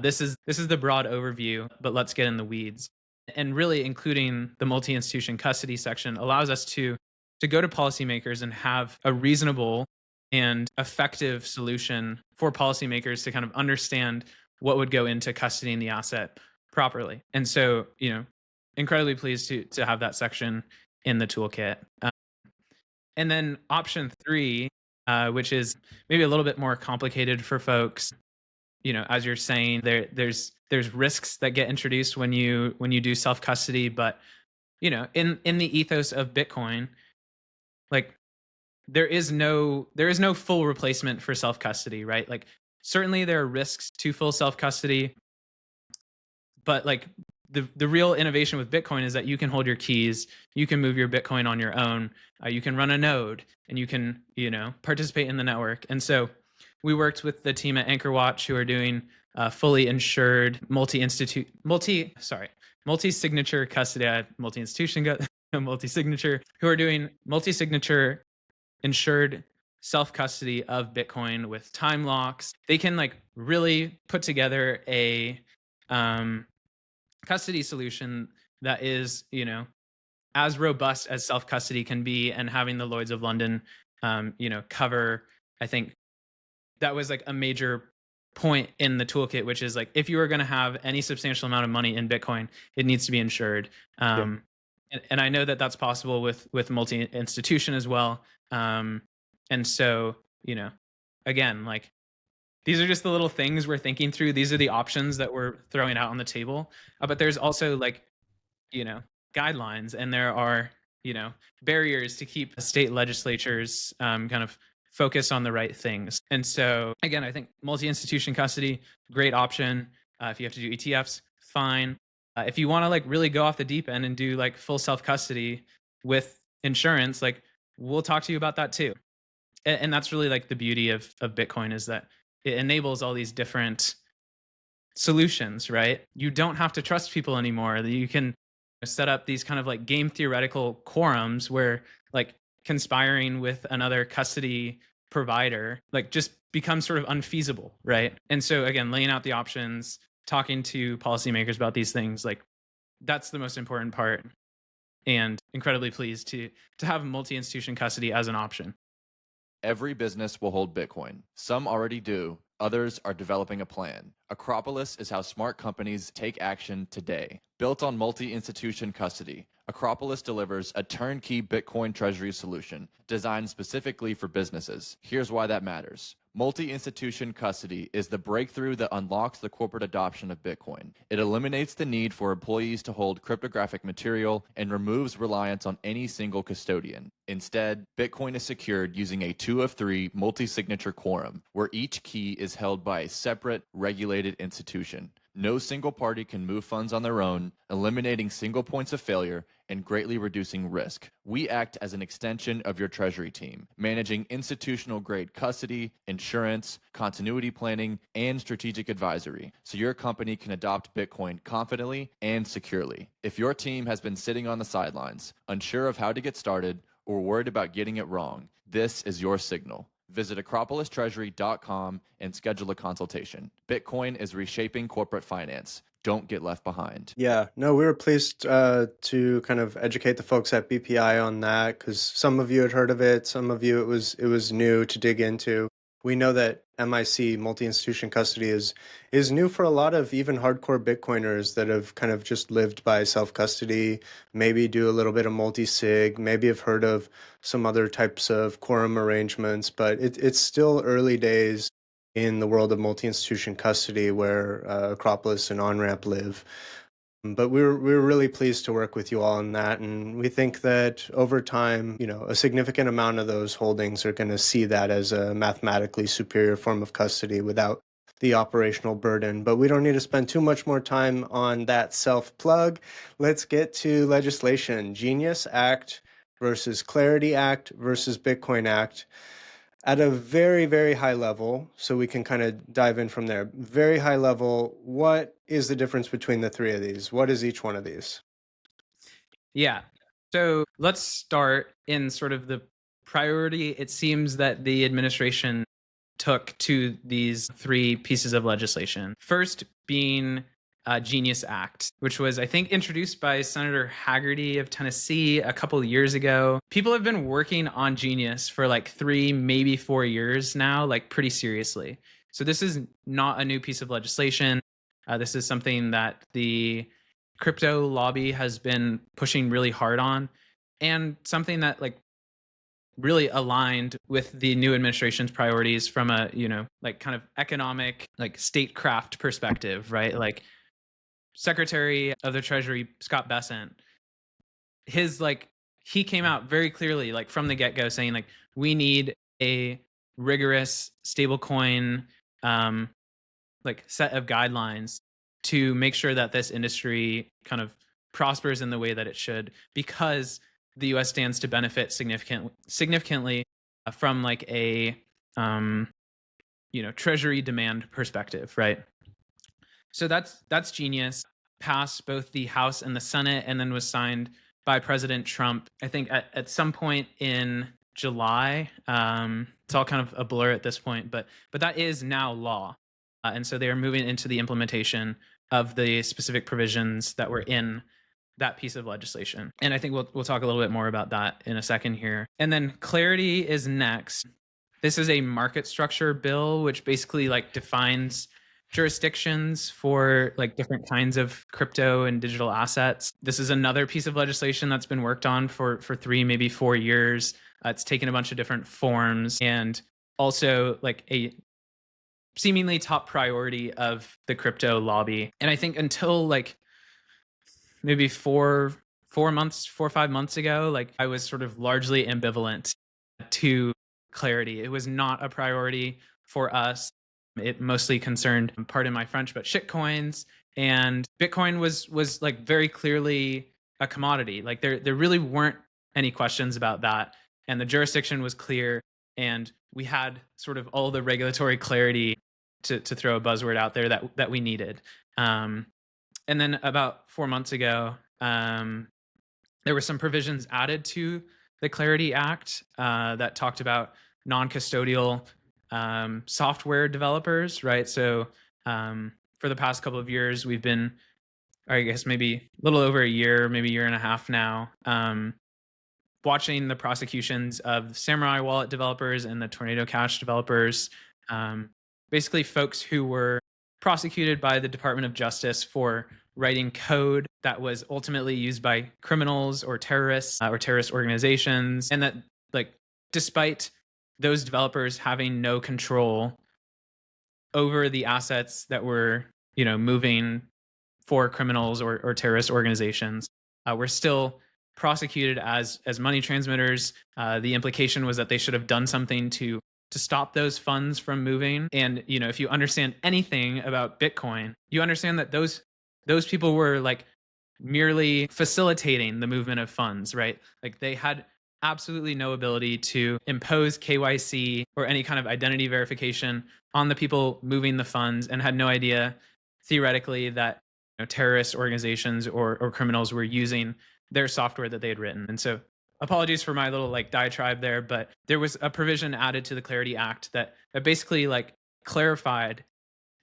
This is the broad overview, but let's get in the weeds. And really including the multi-institution custody section allows us to go to policymakers and have a reasonable and effective solution for policymakers to kind of understand what would go into custodying the asset properly. And so, incredibly pleased to have that section in the toolkit. And then option 3, which is maybe a little bit more complicated for folks. As you're saying, there's risks that get introduced when you do self-custody, but in the ethos of Bitcoin, like there is no full replacement for self-custody, right? Like certainly there are risks to full self-custody, but like the real innovation with Bitcoin is that you can hold your keys, you can move your Bitcoin on your own, you can run a node, and you can, participate in the network. And so we worked with the team at AnchorWatch who are doing fully insured multi-signature custody, multi-institution, multi-signature, who are doing multi-signature insured self-custody of Bitcoin with time locks. They can like really put together a custody solution that is, as robust as self-custody can be, and having the Lloyds of London, cover, I think that was like a major point in the toolkit, which is like, if you are going to have any substantial amount of money in Bitcoin, it needs to be insured. And I know that that's possible with multi-institution as well. And so, again, like these are just the little things we're thinking through. These are the options that we're throwing out on the table. But there's also like, guidelines, and there are barriers to keep state legislatures kind of focused on the right things. And so again, I think multi-institution custody, great option. If you have to do ETFs, fine. If you want to like really go off the deep end and do like full self-custody with insurance, like we'll talk to you about that too. And that's really like the beauty of Bitcoin, is that it enables all these different solutions, right? You don't have to trust people anymore. You can set up these kind of like game theoretical quorums where like conspiring with another custody provider like just becomes sort of unfeasible, right? And so again, laying out the options, talking to policymakers about these things, like that's the most important part. And incredibly pleased to have multi-institution custody as an option. Every business will hold Bitcoin. Some already do. Others are developing a plan. Acropolis is how smart companies take action today. Built on multi-institution custody, Acropolis delivers a turnkey Bitcoin treasury solution designed specifically for businesses. Here's why that matters. Multi-institution custody is the breakthrough that unlocks the corporate adoption of Bitcoin. It eliminates the need for employees to hold cryptographic material and removes reliance on any single custodian. Instead, Bitcoin is secured using a 2 of 3 multi-signature quorum, where each key is held by a separate, regulated institution. No single party can move funds on their own, eliminating single points of failure and greatly reducing risk. We act as an extension of your treasury team, managing institutional-grade custody, insurance, continuity planning, and strategic advisory, so your company can adopt Bitcoin confidently and securely. If your team has been sitting on the sidelines, unsure of how to get started, or worried about getting it wrong, this is your signal. Visit acropolistreasury.com and schedule a consultation. Bitcoin is reshaping corporate finance. Don't get left behind. Yeah, no, we were pleased to kind of educate the folks at BPI on that, because some of you had heard of it, some of you it was new to dig into. We know that MIC, multi-institution custody, is new for a lot of even hardcore Bitcoiners that have kind of just lived by self-custody, maybe do a little bit of multi-sig, maybe have heard of some other types of quorum arrangements, but it's still early days in the world of multi-institution custody where Acropolis and OnRamp live. But we're really pleased to work with you all on that, and we think that over time, a significant amount of those holdings are going to see that as a mathematically superior form of custody without the operational burden. But we don't need to spend too much more time on that self-plug. Let's get to legislation. Genius Act versus Clarity Act versus Bitcoin Act. At a very, very high level, so we can kind of dive in from there. Very high level, what is the difference between the three of these? What is each one of these? Yeah. So let's start in sort of the priority it seems that the administration took to these three pieces of legislation. First being Genius Act, which was, I think, introduced by Senator Haggerty of Tennessee a couple of years ago. People have been working on Genius for like 3, maybe 4 years now, like pretty seriously. So this is not a new piece of legislation. This is something that the crypto lobby has been pushing really hard on, and something that like really aligned with the new administration's priorities from a, like kind of economic, like statecraft perspective, right? Like Secretary of the Treasury, Scott Bessent, he came out very clearly, like from the get-go saying like, we need a rigorous stablecoin, like set of guidelines to make sure that this industry kind of prospers in the way that it should, because the U.S. stands to benefit significantly from like a, treasury demand perspective, right? So that's Genius. Passed both the House and the Senate, and then was signed by President Trump, I think at some point in July. It's all kind of a blur at this point, but that is now law. And so they are moving into the implementation of the specific provisions that were in that piece of legislation. And I think we'll talk a little bit more about that in a second here. And then Clarity is next. This is a market structure bill, which basically like defines jurisdictions for like different kinds of crypto and digital assets. This is another piece of legislation that's been worked on for 3, maybe 4 years. It's taken a bunch of different forms, and also like a seemingly top priority of the crypto lobby. And I think until like maybe 4 4 or 5 months ago, like I was sort of largely ambivalent to clarity. It was not a priority for us. It mostly concerned, pardon my French, but shit coins. And Bitcoin was like very clearly a commodity. Like there really weren't any questions about that. And the jurisdiction was clear. And we had sort of all the regulatory clarity to throw a buzzword out there that we needed. And then about 4 months ago, there were some provisions added to the Clarity Act that talked about non-custodial software developers, right? So for the past couple of years, we've been, or I guess maybe a little over a year, maybe a year and a half now, watching the prosecutions of Samurai Wallet developers and the Tornado Cash developers, basically folks who were prosecuted by the Department of Justice for writing code that was ultimately used by criminals or terrorists or terrorist organizations, and that, like, despite those developers having no control over the assets that were, moving for criminals or terrorist organizations, were still prosecuted as money transmitters. The implication was that they should have done something to stop those funds from moving. And if you understand anything about Bitcoin, you understand that those people were like merely facilitating the movement of funds, right? Like they had absolutely no ability to impose KYC or any kind of identity verification on the people moving the funds, and had no idea theoretically that terrorist organizations or criminals were using their software that they had written. And so apologies for my little like diatribe there, but there was a provision added to the Clarity Act that basically like clarified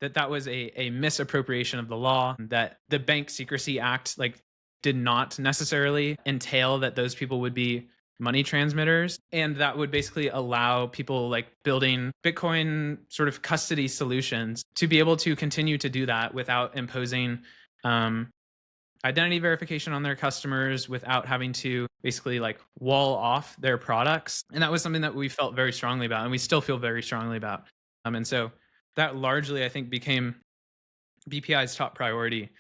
that was a misappropriation of the law, that the Bank Secrecy Act like did not necessarily entail that those people would be money transmitters, and that would basically allow people like building Bitcoin sort of custody solutions to be able to continue to do that without imposing identity verification on their customers, without having to basically like wall off their products. And that was something that we felt very strongly about, and we still feel very strongly about. And so that largely, I think, became BPI's top priority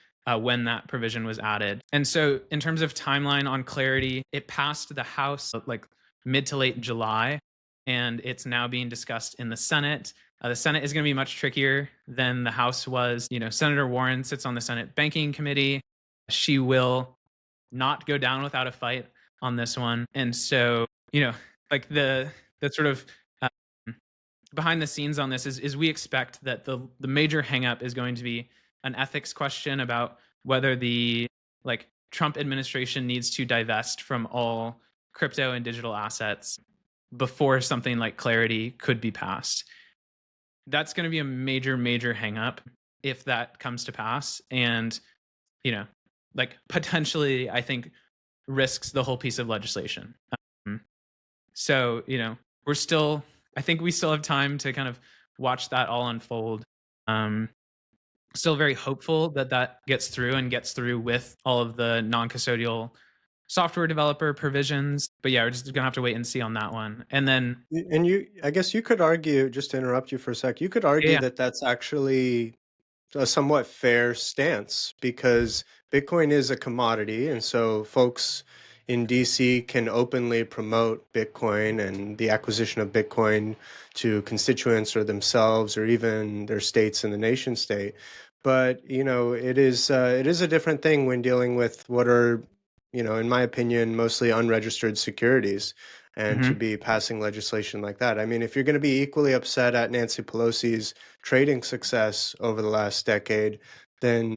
when that provision was added. And so in terms of timeline on Clarity, it passed the House like mid to late July, and it's now being discussed in the Senate. The Senate is going to be much trickier than the House was. Senator Warren sits on the Senate Banking Committee. She will not go down without a fight on this one. And so, like the sort of behind the scenes on this is we expect that the major hangup is going to be an ethics question about whether the like Trump administration needs to divest from all crypto and digital assets before something like Clarity could be passed. That's going to be a major hangup if that comes to pass, and like potentially, I think, risks the whole piece of legislation. So I think we still have time to kind of watch that all unfold. Still very hopeful that gets through, and gets through with all of the non-custodial software developer provisions. But yeah, we're just gonna have to wait and see on that one. And then, I guess you could argue, just to interrupt you for a sec, you could argue Yeah. that that's actually a somewhat fair stance, because Bitcoin is a commodity, and so folks in DC can openly promote Bitcoin and the acquisition of Bitcoin to constituents or themselves or even their states in the nation state. But it is a different thing when dealing with what are, in my opinion, mostly unregistered securities, and to be passing legislation like that. I mean, if you're going to be equally upset at Nancy Pelosi's trading success over the last decade, then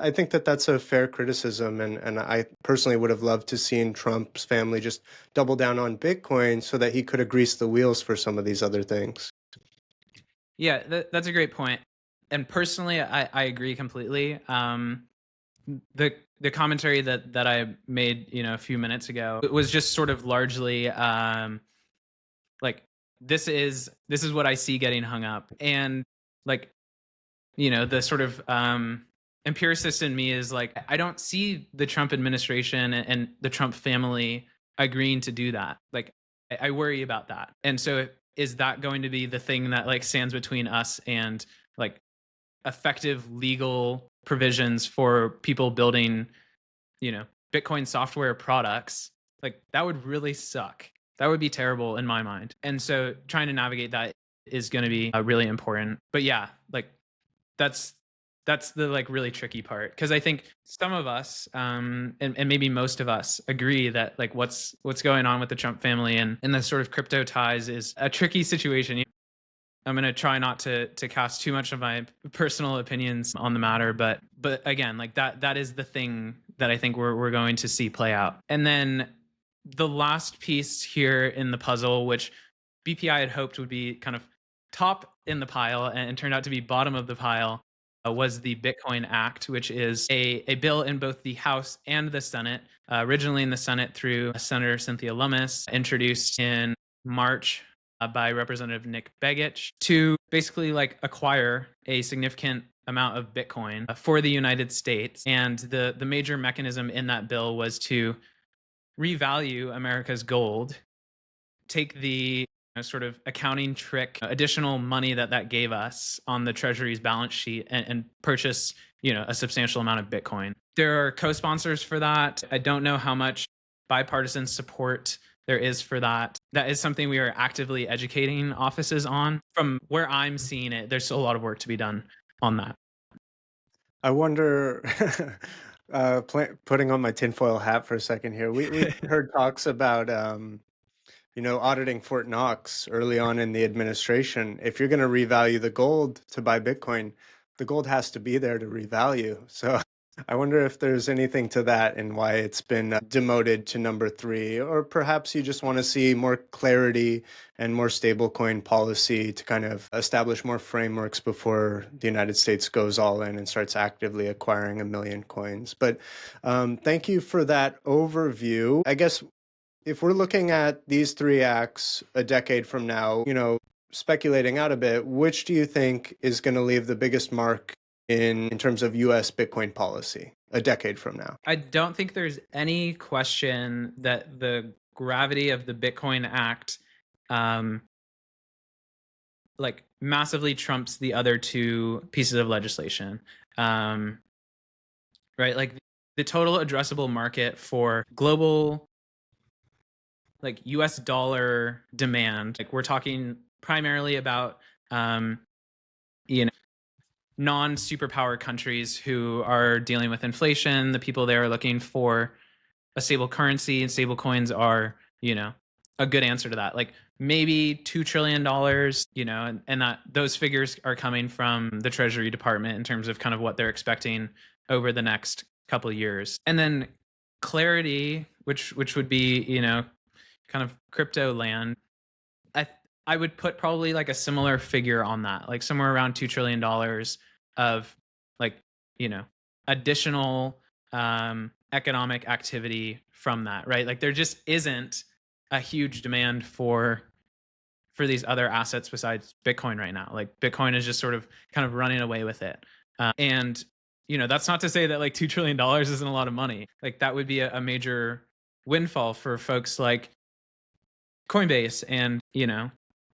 I think that that's a fair criticism. And I personally would have loved to seen Trump's family just double down on Bitcoin so that he could have greased the wheels for some of these other things. Yeah, that's a great point. And personally, I agree completely. The commentary that I made, a few minutes ago, it was just sort of largely like this is what I see getting hung up, and like the sort of empiricist in me is like, I don't see the Trump administration and the Trump family agreeing to do that. Like I worry about that. And so is that going to be the thing that like stands between us and like effective legal provisions for people building, Bitcoin software products, like that would really suck. That would be terrible in my mind. And so trying to navigate that is going to be really important. But yeah, like that's the like really tricky part, because I think some of us and maybe most of us agree that like what's going on with the Trump family and the sort of crypto ties is a tricky situation. I'm going to try not to cast too much of my personal opinions on the matter, but again, like that is the thing that I think we're going to see play out. And then the last piece here in the puzzle, which BPI had hoped would be kind of top in the pile and turned out to be bottom of the pile, was the Bitcoin Act, which is a bill in both the House and the Senate, originally in the Senate through Senator Cynthia Lummis, introduced in March by Representative Nick Begich, to basically like acquire a significant amount of Bitcoin for the United States. And the major mechanism in that bill was to revalue America's gold, take the sort of accounting trick, additional money that gave us on the Treasury's balance sheet, and purchase, a substantial amount of Bitcoin. There are co-sponsors for that. I don't know how much bipartisan support there is for that. That is something we are actively educating offices on. From where I'm seeing it, there's still a lot of work to be done on that. I wonder, putting on my tinfoil hat for a second here, we heard talks about, auditing Fort Knox early on in the administration. If you're going to revalue the gold to buy Bitcoin, the gold has to be there to revalue. So I wonder if there's anything to that and why it's been demoted to number 3, or perhaps you just want to see more clarity and more stablecoin policy to kind of establish more frameworks before the United States goes all in and starts actively acquiring 1 million coins. But thank you for that overview. I guess if we're looking at these 3 acts a decade from now, speculating out a bit, which do you think is going to leave the biggest mark in terms of U.S. Bitcoin policy a decade from now? I don't think there's any question that the gravity of the Bitcoin Act like massively trumps the other 2 pieces of legislation. Right? Like the total addressable market for global like US dollar demand, like we're talking primarily about non-superpower countries who are dealing with inflation. The people there are looking for a stable currency, and stable coins are, a good answer to that. Like maybe $2 trillion, and that those figures are coming from the Treasury Department in terms of kind of what they're expecting over the next couple of years. And then clarity, which would be, kind of crypto land. I would put probably like a similar figure on that, like somewhere around $2 trillion of like, additional economic activity from that, right? Like there just isn't a huge demand for these other assets besides Bitcoin right now. Like Bitcoin is just sort of kind of running away with it. And, that's not to say that like $2 trillion isn't a lot of money. Like that would be a major windfall for folks like Coinbase and,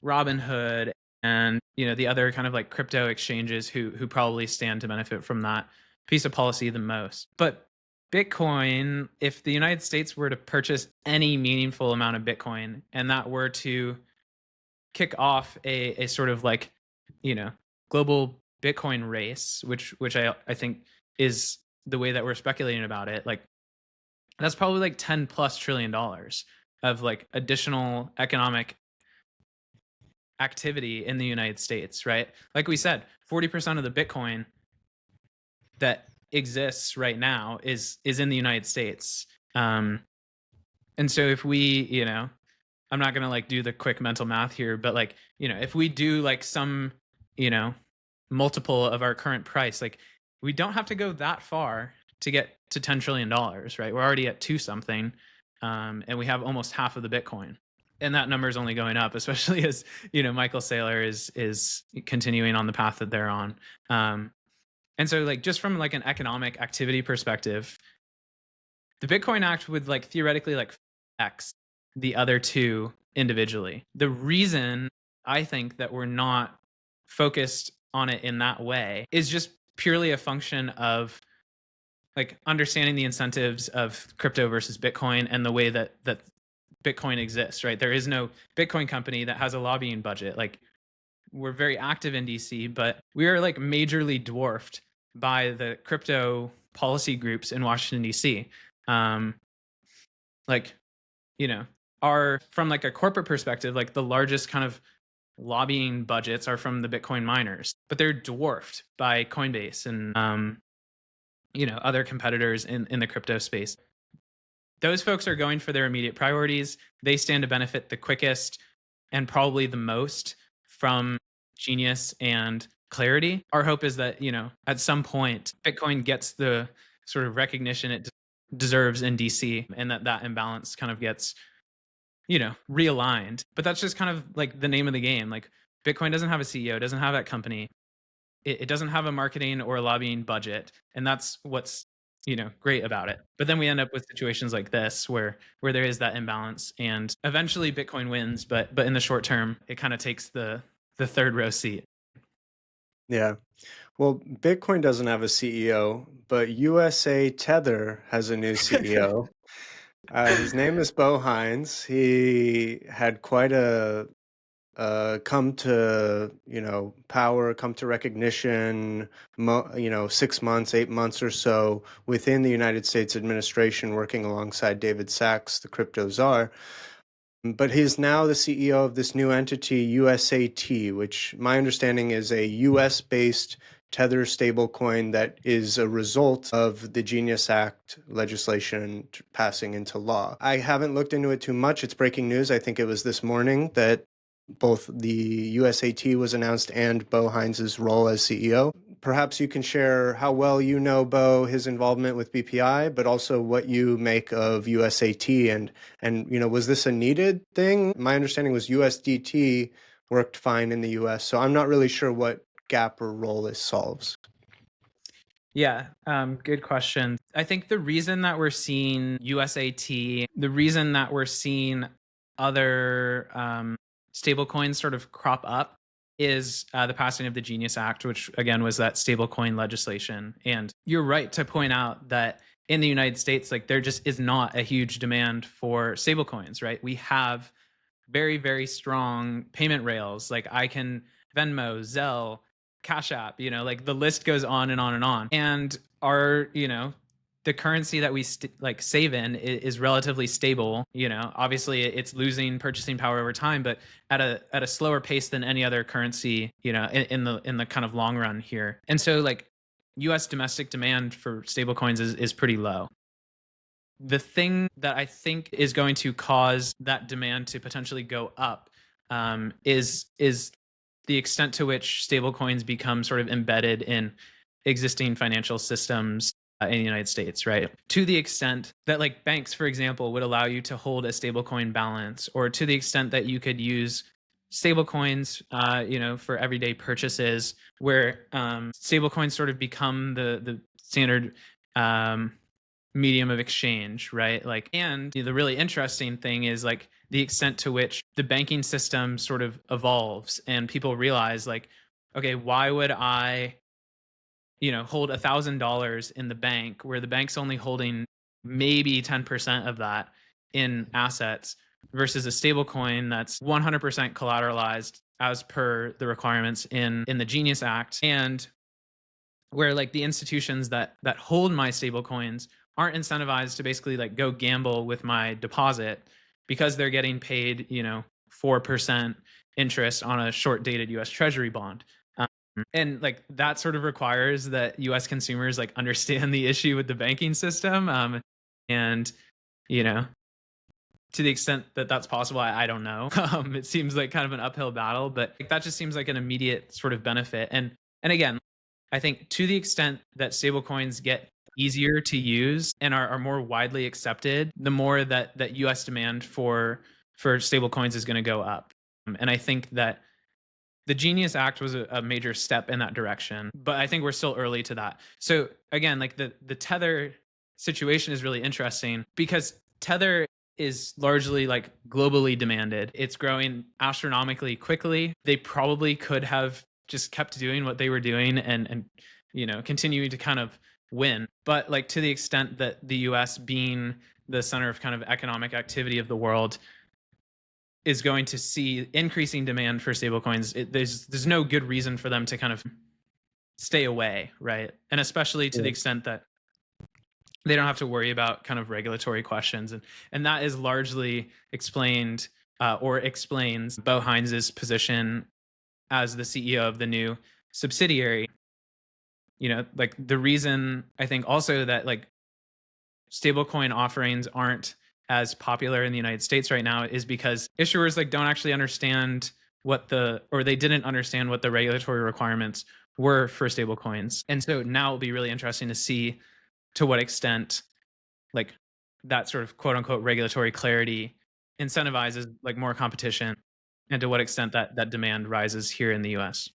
Robinhood and, the other kind of like crypto exchanges who probably stand to benefit from that piece of policy the most. But Bitcoin, if the United States were to purchase any meaningful amount of Bitcoin and that were to kick off a sort of like, global Bitcoin race, which I think is the way that we're speculating about it, like that's probably like $10+ trillion of like additional economic activity in the United States, right? Like we said, 40% of the Bitcoin that exists right now is in the United States. And so if we, I'm not going to like do the quick mental math here, but like, if we do like some, multiple of our current price, like we don't have to go that far to get to $10 trillion, right? We're already at 2 something. And we have almost half of the Bitcoin. And that number is only going up, especially as, Michael Saylor is continuing on the path that they're on. And so like, just from like an economic activity perspective, the Bitcoin Act would like theoretically like X the other 2 individually. The reason I think that we're not focused on it in that way is just purely a function of like understanding the incentives of crypto versus Bitcoin and the way that Bitcoin exists, right? There is no Bitcoin company that has a lobbying budget. Like, we're very active in DC, but we are like majorly dwarfed by the crypto policy groups in Washington DC. Like, you know, are from like a corporate perspective, like the largest kind of lobbying budgets are from the Bitcoin miners, but they're dwarfed by Coinbase and other competitors in the crypto space. Those folks are going for their immediate priorities. They stand to benefit the quickest and probably the most from Genius and Clarity. Our hope is that, at some point, Bitcoin gets the sort of recognition it deserves in DC, and that imbalance kind of gets, realigned. But that's just kind of like the name of the game. Like, Bitcoin doesn't have a CEO, doesn't have that company. It doesn't have a marketing or a lobbying budget. And that's what's, great about it. But then we end up with situations like this where there is that imbalance, and eventually Bitcoin wins, but in the short term, it kind of takes the third row seat. Yeah. Well, Bitcoin doesn't have a CEO, but USA Tether has a new CEO. His name is Bo Hines. He had quite a come to power, come to recognition, 6 months, 8 months or so within the United States administration, working alongside David Sachs, the crypto czar. But he's now the CEO of this new entity, USAT, which my understanding is a US-based Tether stablecoin that is a result of the Genius Act legislation passing into law. I haven't looked into it too much. It's breaking news. I think it was this morning that both the USAT was announced and Bo Hines' role as CEO. Perhaps you can share how well you know Bo, his involvement with BPI, but also what you make of USAT, and was this a needed thing? My understanding was USDT worked fine in the US, so I'm not really sure what gap or role this solves. Yeah, good question. I think the reason that we're seeing USAT, the reason that we're seeing other stablecoins sort of crop up is the passing of the Genius Act, which again was that stablecoin legislation. And you're right to point out that in the United States, like, there just is not a huge demand for stablecoins, right? We have very, very strong payment rails. Like, I can Venmo, Zelle, Cash App, like the list goes on and on and on. And our, the currency that we save in is relatively stable. Obviously it's losing purchasing power over time, but at a slower pace than any other currency, in the kind of long run here. And so, like, US domestic demand for stablecoins is pretty low. The thing that I think is going to cause that demand to potentially go up is the extent to which stablecoins become sort of embedded in existing financial systems in the United States, right? To the extent that, like, banks, for example, would allow you to hold a stablecoin balance, or to the extent that you could use stablecoins, for everyday purchases, where stablecoins sort of become the standard medium of exchange, right? Like, and the really interesting thing is, like, the extent to which the banking system sort of evolves and people realize, like, okay, why would I hold $1,000 in the bank where the bank's only holding maybe 10% of that in assets, versus a stable coin that's 100% collateralized as per the requirements in the Genius Act, and where, like, the institutions that hold my stable coins aren't incentivized to basically, like, go gamble with my deposit because they're getting paid 4% interest on a short dated US Treasury bond. And, like, that sort of requires that US consumers, like, understand the issue with the banking system. And, to the extent that that's possible, I don't know. It seems like kind of an uphill battle, but, like, that just seems like an immediate sort of benefit. And again, I think to the extent that stablecoins get easier to use and are more widely accepted, the more that US demand for stablecoins is going to go up. And I think that the Genius Act was a major step in that direction, but I think we're still early to that. So again, like, the Tether situation is really interesting because Tether is largely, like, globally demanded. It's growing astronomically quickly. They probably could have just kept doing what they were doing and continuing to kind of win. But like to the extent that the US being the center of kind of economic activity of the world is going to see increasing demand for stablecoins, there's no good reason for them to kind of stay away, right? And especially to the extent that they don't have to worry about kind of regulatory questions, and that is largely explained or explains Bo Heinz's position as the CEO of the new subsidiary. You know, like the reason I think also that like stablecoin offerings aren't as popular in the United States right now is because issuers like don't actually understand they didn't understand what the regulatory requirements were for stablecoins. And so now it'll be really interesting to see to what extent like that sort of quote unquote regulatory clarity incentivizes like more competition, and to what extent that demand rises here in the US.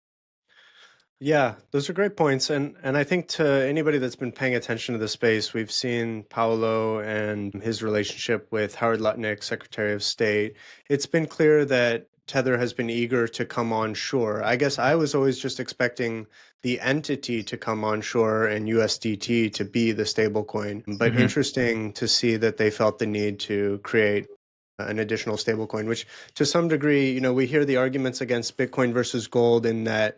Yeah, those are great points. And I think to anybody that's been paying attention to the space, we've seen Paolo and his relationship with Howard Lutnick, Secretary of State. It's been clear that Tether has been eager to come on shore. I guess I was always just expecting the entity to come on shore and USDT to be the stablecoin. But interesting to see that they felt the need to create an additional stablecoin, which to some degree, you know, we hear the arguments against Bitcoin versus gold in that,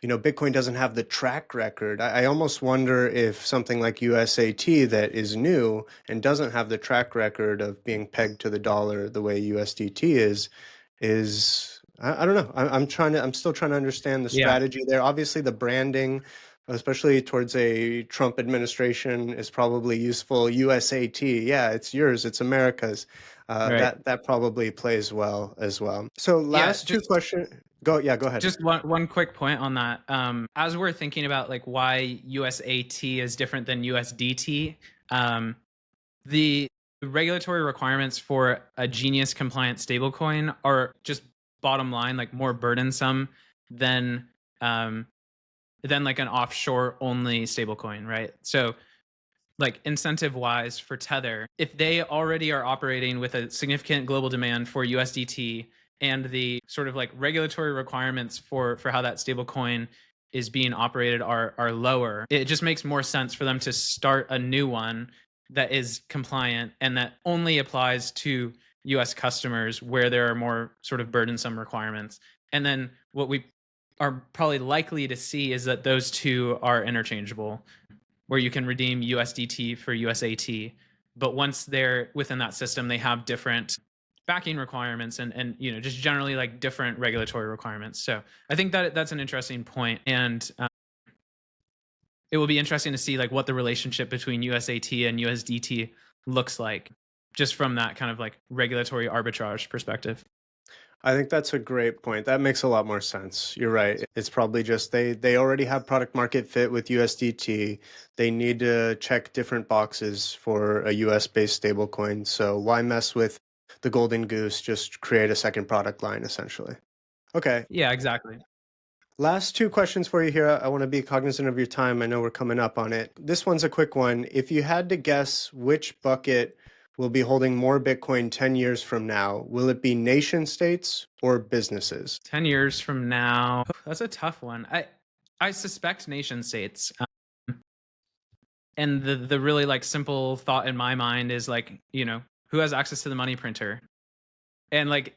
you know, Bitcoin doesn't have the track record. I almost wonder if something like USAT that is new and doesn't have the track record of being pegged to the dollar the way USDT is I don't know. I'm still trying to understand the strategy there. Obviously, the branding, especially towards a Trump administration, is probably useful. USAT, yeah, it's yours, it's America's. Right. That probably plays well as well. So last two questions. Go ahead. Just one quick point on that. As we're thinking about like why USAT is different than USDT, the regulatory requirements for a Genius compliant stablecoin are just bottom line like more burdensome than like an offshore only stablecoin, right? So like incentive wise for Tether, if they already are operating with a significant global demand for USDT, and the sort of like regulatory requirements for how that stablecoin is being operated are lower, it just makes more sense for them to start a new one that is compliant and that only applies to US customers where there are more sort of burdensome requirements. And then what we are probably likely to see is that those two are interchangeable, where you can redeem USDT for USAT. But once they're within that system, they have different backing requirements and you know, just generally like different regulatory requirements. So I think that that's an interesting point. And it will be interesting to see like what the relationship between USAT and USDT looks like, just from that kind of like regulatory arbitrage perspective. I think that's a great point. That makes a lot more sense. You're right. It's probably just they already have product market fit with USDT. They need to check different boxes for a US-based stablecoin. So why mess with the golden goose? Just create a second product line, essentially. Okay. Yeah, exactly. Last two questions for you here. I want to be cognizant of your time. I know we're coming up on it. This one's a quick one. If you had to guess which bucket will be holding more Bitcoin 10 years from now, will it be nation states or businesses? 10 years from now, that's a tough one. I suspect nation states. And the really like simple thought in my mind is like, you know, who has access to the money printer? And like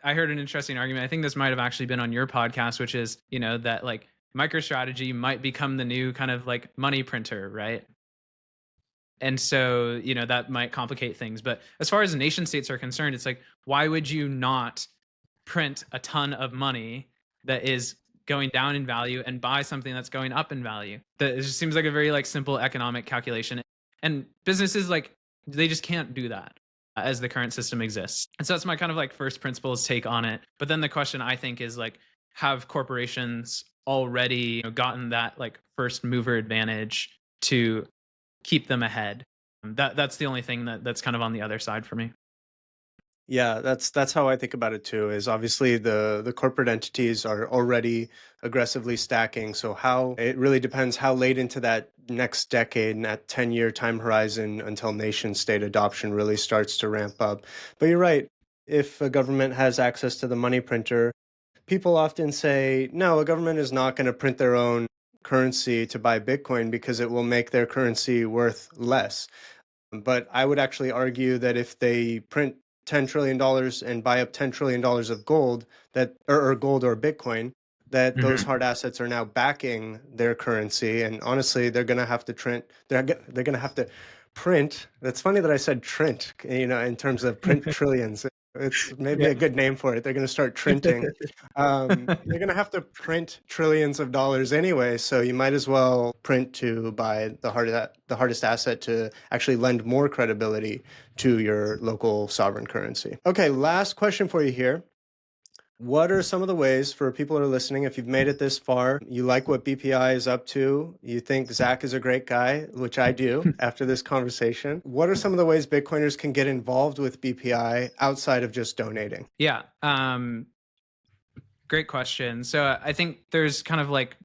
I heard an interesting argument. I think this might have actually been on your podcast, which is, you know, that like MicroStrategy might become the new kind of like money printer, right? And so, you know, that might complicate things. But as far as nation states are concerned, it's like, why would you not print a ton of money that is going down in value and buy something that's going up in value? That it just seems like a very like simple economic calculation. And businesses like they just can't do that as the current system exists. And so that's my kind of like first principles take on it. But then the question I think is like, have corporations already gotten that like first mover advantage to keep them ahead? That's the only thing that's kind of on the other side for me. Yeah, that's how I think about it too, is obviously the corporate entities are already aggressively stacking. So how it really depends how late into that next decade and that 10-year time horizon until nation state adoption really starts to ramp up. But you're right. If a government has access to the money printer, people often say, no, a government is not going to print their own currency to buy Bitcoin because it will make their currency worth less. But I would actually argue that if they print $10 trillion and buy up $10 trillion of gold, that or gold or Bitcoin, that those hard assets are now backing their currency. And honestly, they're going to have to they're going to have to print. That's funny that I said trint, in terms of print trillions. It's maybe a good name for it. They're going to start trinting. They're going to have to print trillions of dollars anyway, so you might as well print to buy the hardest asset to actually lend more credibility to your local sovereign currency. Okay, last question for you here. What are some of the ways for people who are listening, if you've made it this far, you like what BPI is up to, you think Zack is a great guy, which I do after this conversation, what are some of the ways Bitcoiners can get involved with BPI outside of just donating? Yeah, great question. So I think there's kind of like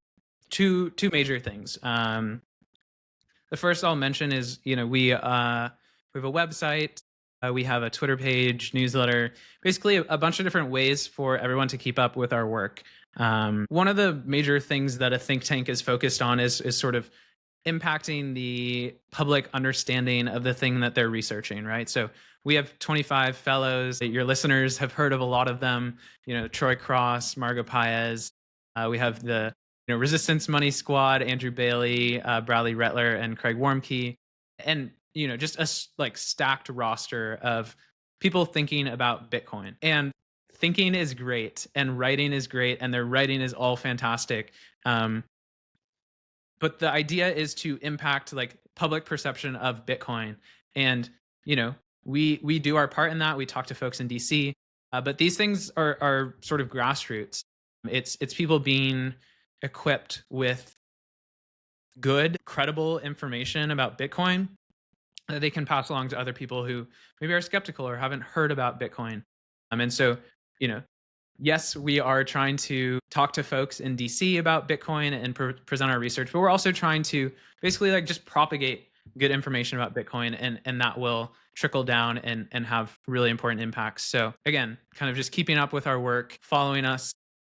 two major things. The first I'll mention is, we have a website. We have a Twitter page, newsletter, basically a bunch of different ways for everyone to keep up with our work. One of the major things that a think tank is focused on is sort of impacting the public understanding of the thing that they're researching, right? So we have 25 fellows. Your listeners have heard of a lot of them, Troy Cross, Margo Paez. We have the Resistance Money Squad, Andrew Bailey, Bradley Rettler, and Craig Warmke. And just a stacked roster of people thinking about Bitcoin. And thinking is great, and writing is great, and their writing is all fantastic. But the idea is to impact public perception of Bitcoin. And we do our part in that. We talk to folks in DC, but these things are sort of grassroots. It's people being equipped with good, credible information about Bitcoin that they can pass along to other people who maybe are skeptical or haven't heard about Bitcoin. And so, yes, we are trying to talk to folks in DC about Bitcoin and present our research, but we're also trying to basically just propagate good information about Bitcoin, and that will trickle down and have really important impacts. So again, kind of just keeping up with our work, following us,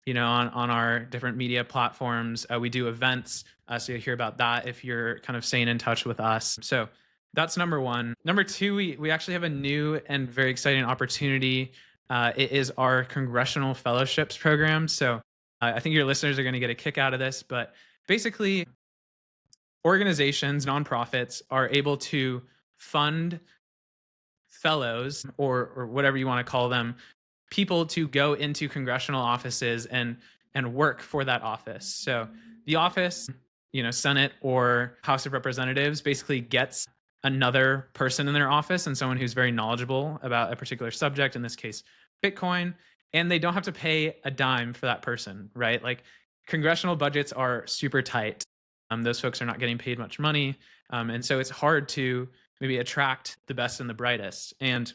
on our different media platforms. We do events, so you'll hear about that if you're kind of staying in touch with us. So that's number one. Number two, we actually have a new and very exciting opportunity. It is our Congressional Fellowships program. So I think your listeners are going to get a kick out of this, but basically organizations, nonprofits are able to fund fellows or whatever you want to call them, people to go into congressional offices and work for that office. So the office, Senate or House of Representatives basically gets another person in their office and someone who's very knowledgeable about a particular subject, in this case, Bitcoin, and they don't have to pay a dime for that person, right? Congressional budgets are super tight. Those folks are not getting paid much money. And so it's hard to maybe attract the best and the brightest. And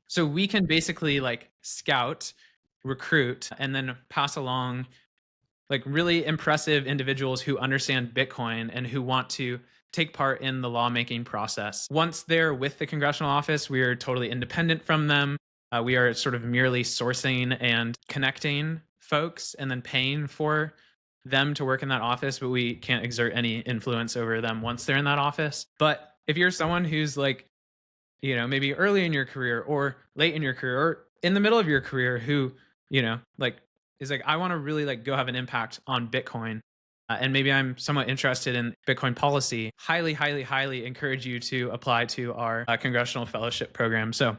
so we can basically scout, recruit, and then pass along really impressive individuals who understand Bitcoin and who want to take part in the lawmaking process. Once they're with the congressional office, we are totally independent from them. We are sort of merely sourcing and connecting folks and then paying for them to work in that office, but we can't exert any influence over them once they're in that office. But if you're someone who's maybe early in your career or late in your career or in the middle of your career who, is I want to really go have an impact on Bitcoin, and maybe I'm somewhat interested in Bitcoin policy, highly, highly, highly encourage you to apply to our Congressional Fellowship program. So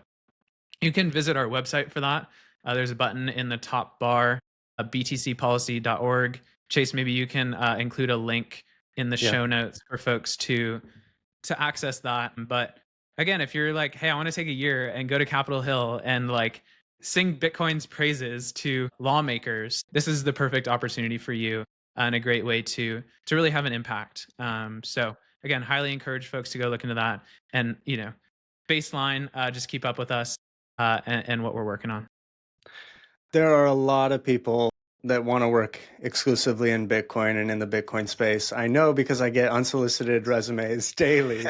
you can visit our website for that. There's a button in the top bar, btcpolicy.org. Chase, maybe you can include a link in the show notes for folks to access that. But again, if you're hey, I want to take a year and go to Capitol Hill and sing Bitcoin's praises to lawmakers, this is the perfect opportunity for you and a great way to really have an impact. So again, highly encourage folks to go look into that. And, baseline, just keep up with us and what we're working on. There are a lot of people that want to work exclusively in Bitcoin and in the Bitcoin space. I know because I get unsolicited resumes daily.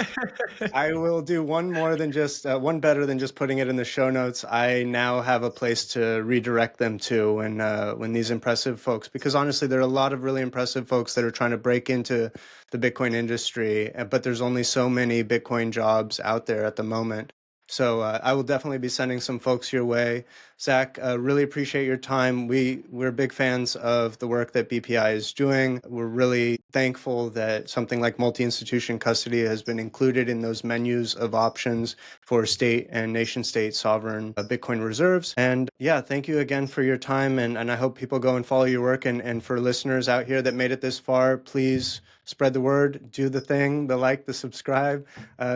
I will do one more than just one better than just putting it in the show notes. I now have a place to redirect them to when these impressive folks, because honestly, there are a lot of really impressive folks that are trying to break into the Bitcoin industry, but there's only so many Bitcoin jobs out there at the moment. So I will definitely be sending some folks your way. Zack, really appreciate your time. We're big fans of the work that BPI is doing. We're really thankful that something like multi-institution custody has been included in those menus of options for state and nation-state sovereign Bitcoin reserves. And yeah, thank you again for your time. And I hope people go and follow your work. And for listeners out here that made it this far, please spread the word, do the thing, the like, the subscribe,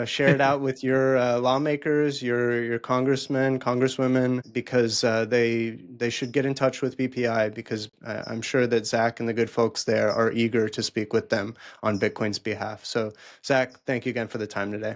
share it out with your lawmakers, your congressmen, congresswomen, because they should get in touch with BPI, because I'm sure that Zack and the good folks there are eager to speak with them on Bitcoin's behalf. So Zack, thank you again for the time today.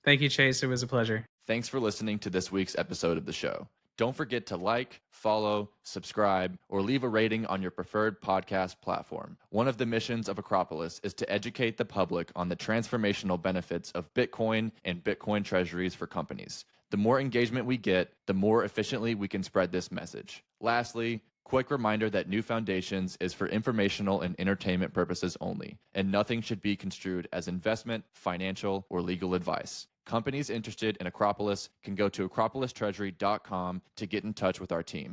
Thank you, Chase. It was a pleasure. Thanks for listening to this week's episode of the show. Don't forget to like, follow, subscribe, or leave a rating on your preferred podcast platform. One of the missions of Acropolis is to educate the public on the transformational benefits of Bitcoin and Bitcoin treasuries for companies. The more engagement we get, the more efficiently we can spread this message. Lastly, quick reminder that New Foundations is for informational and entertainment purposes only, and nothing should be construed as investment, financial, or legal advice. Companies interested in Acropolis can go to acropolistreasury.com to get in touch with our team.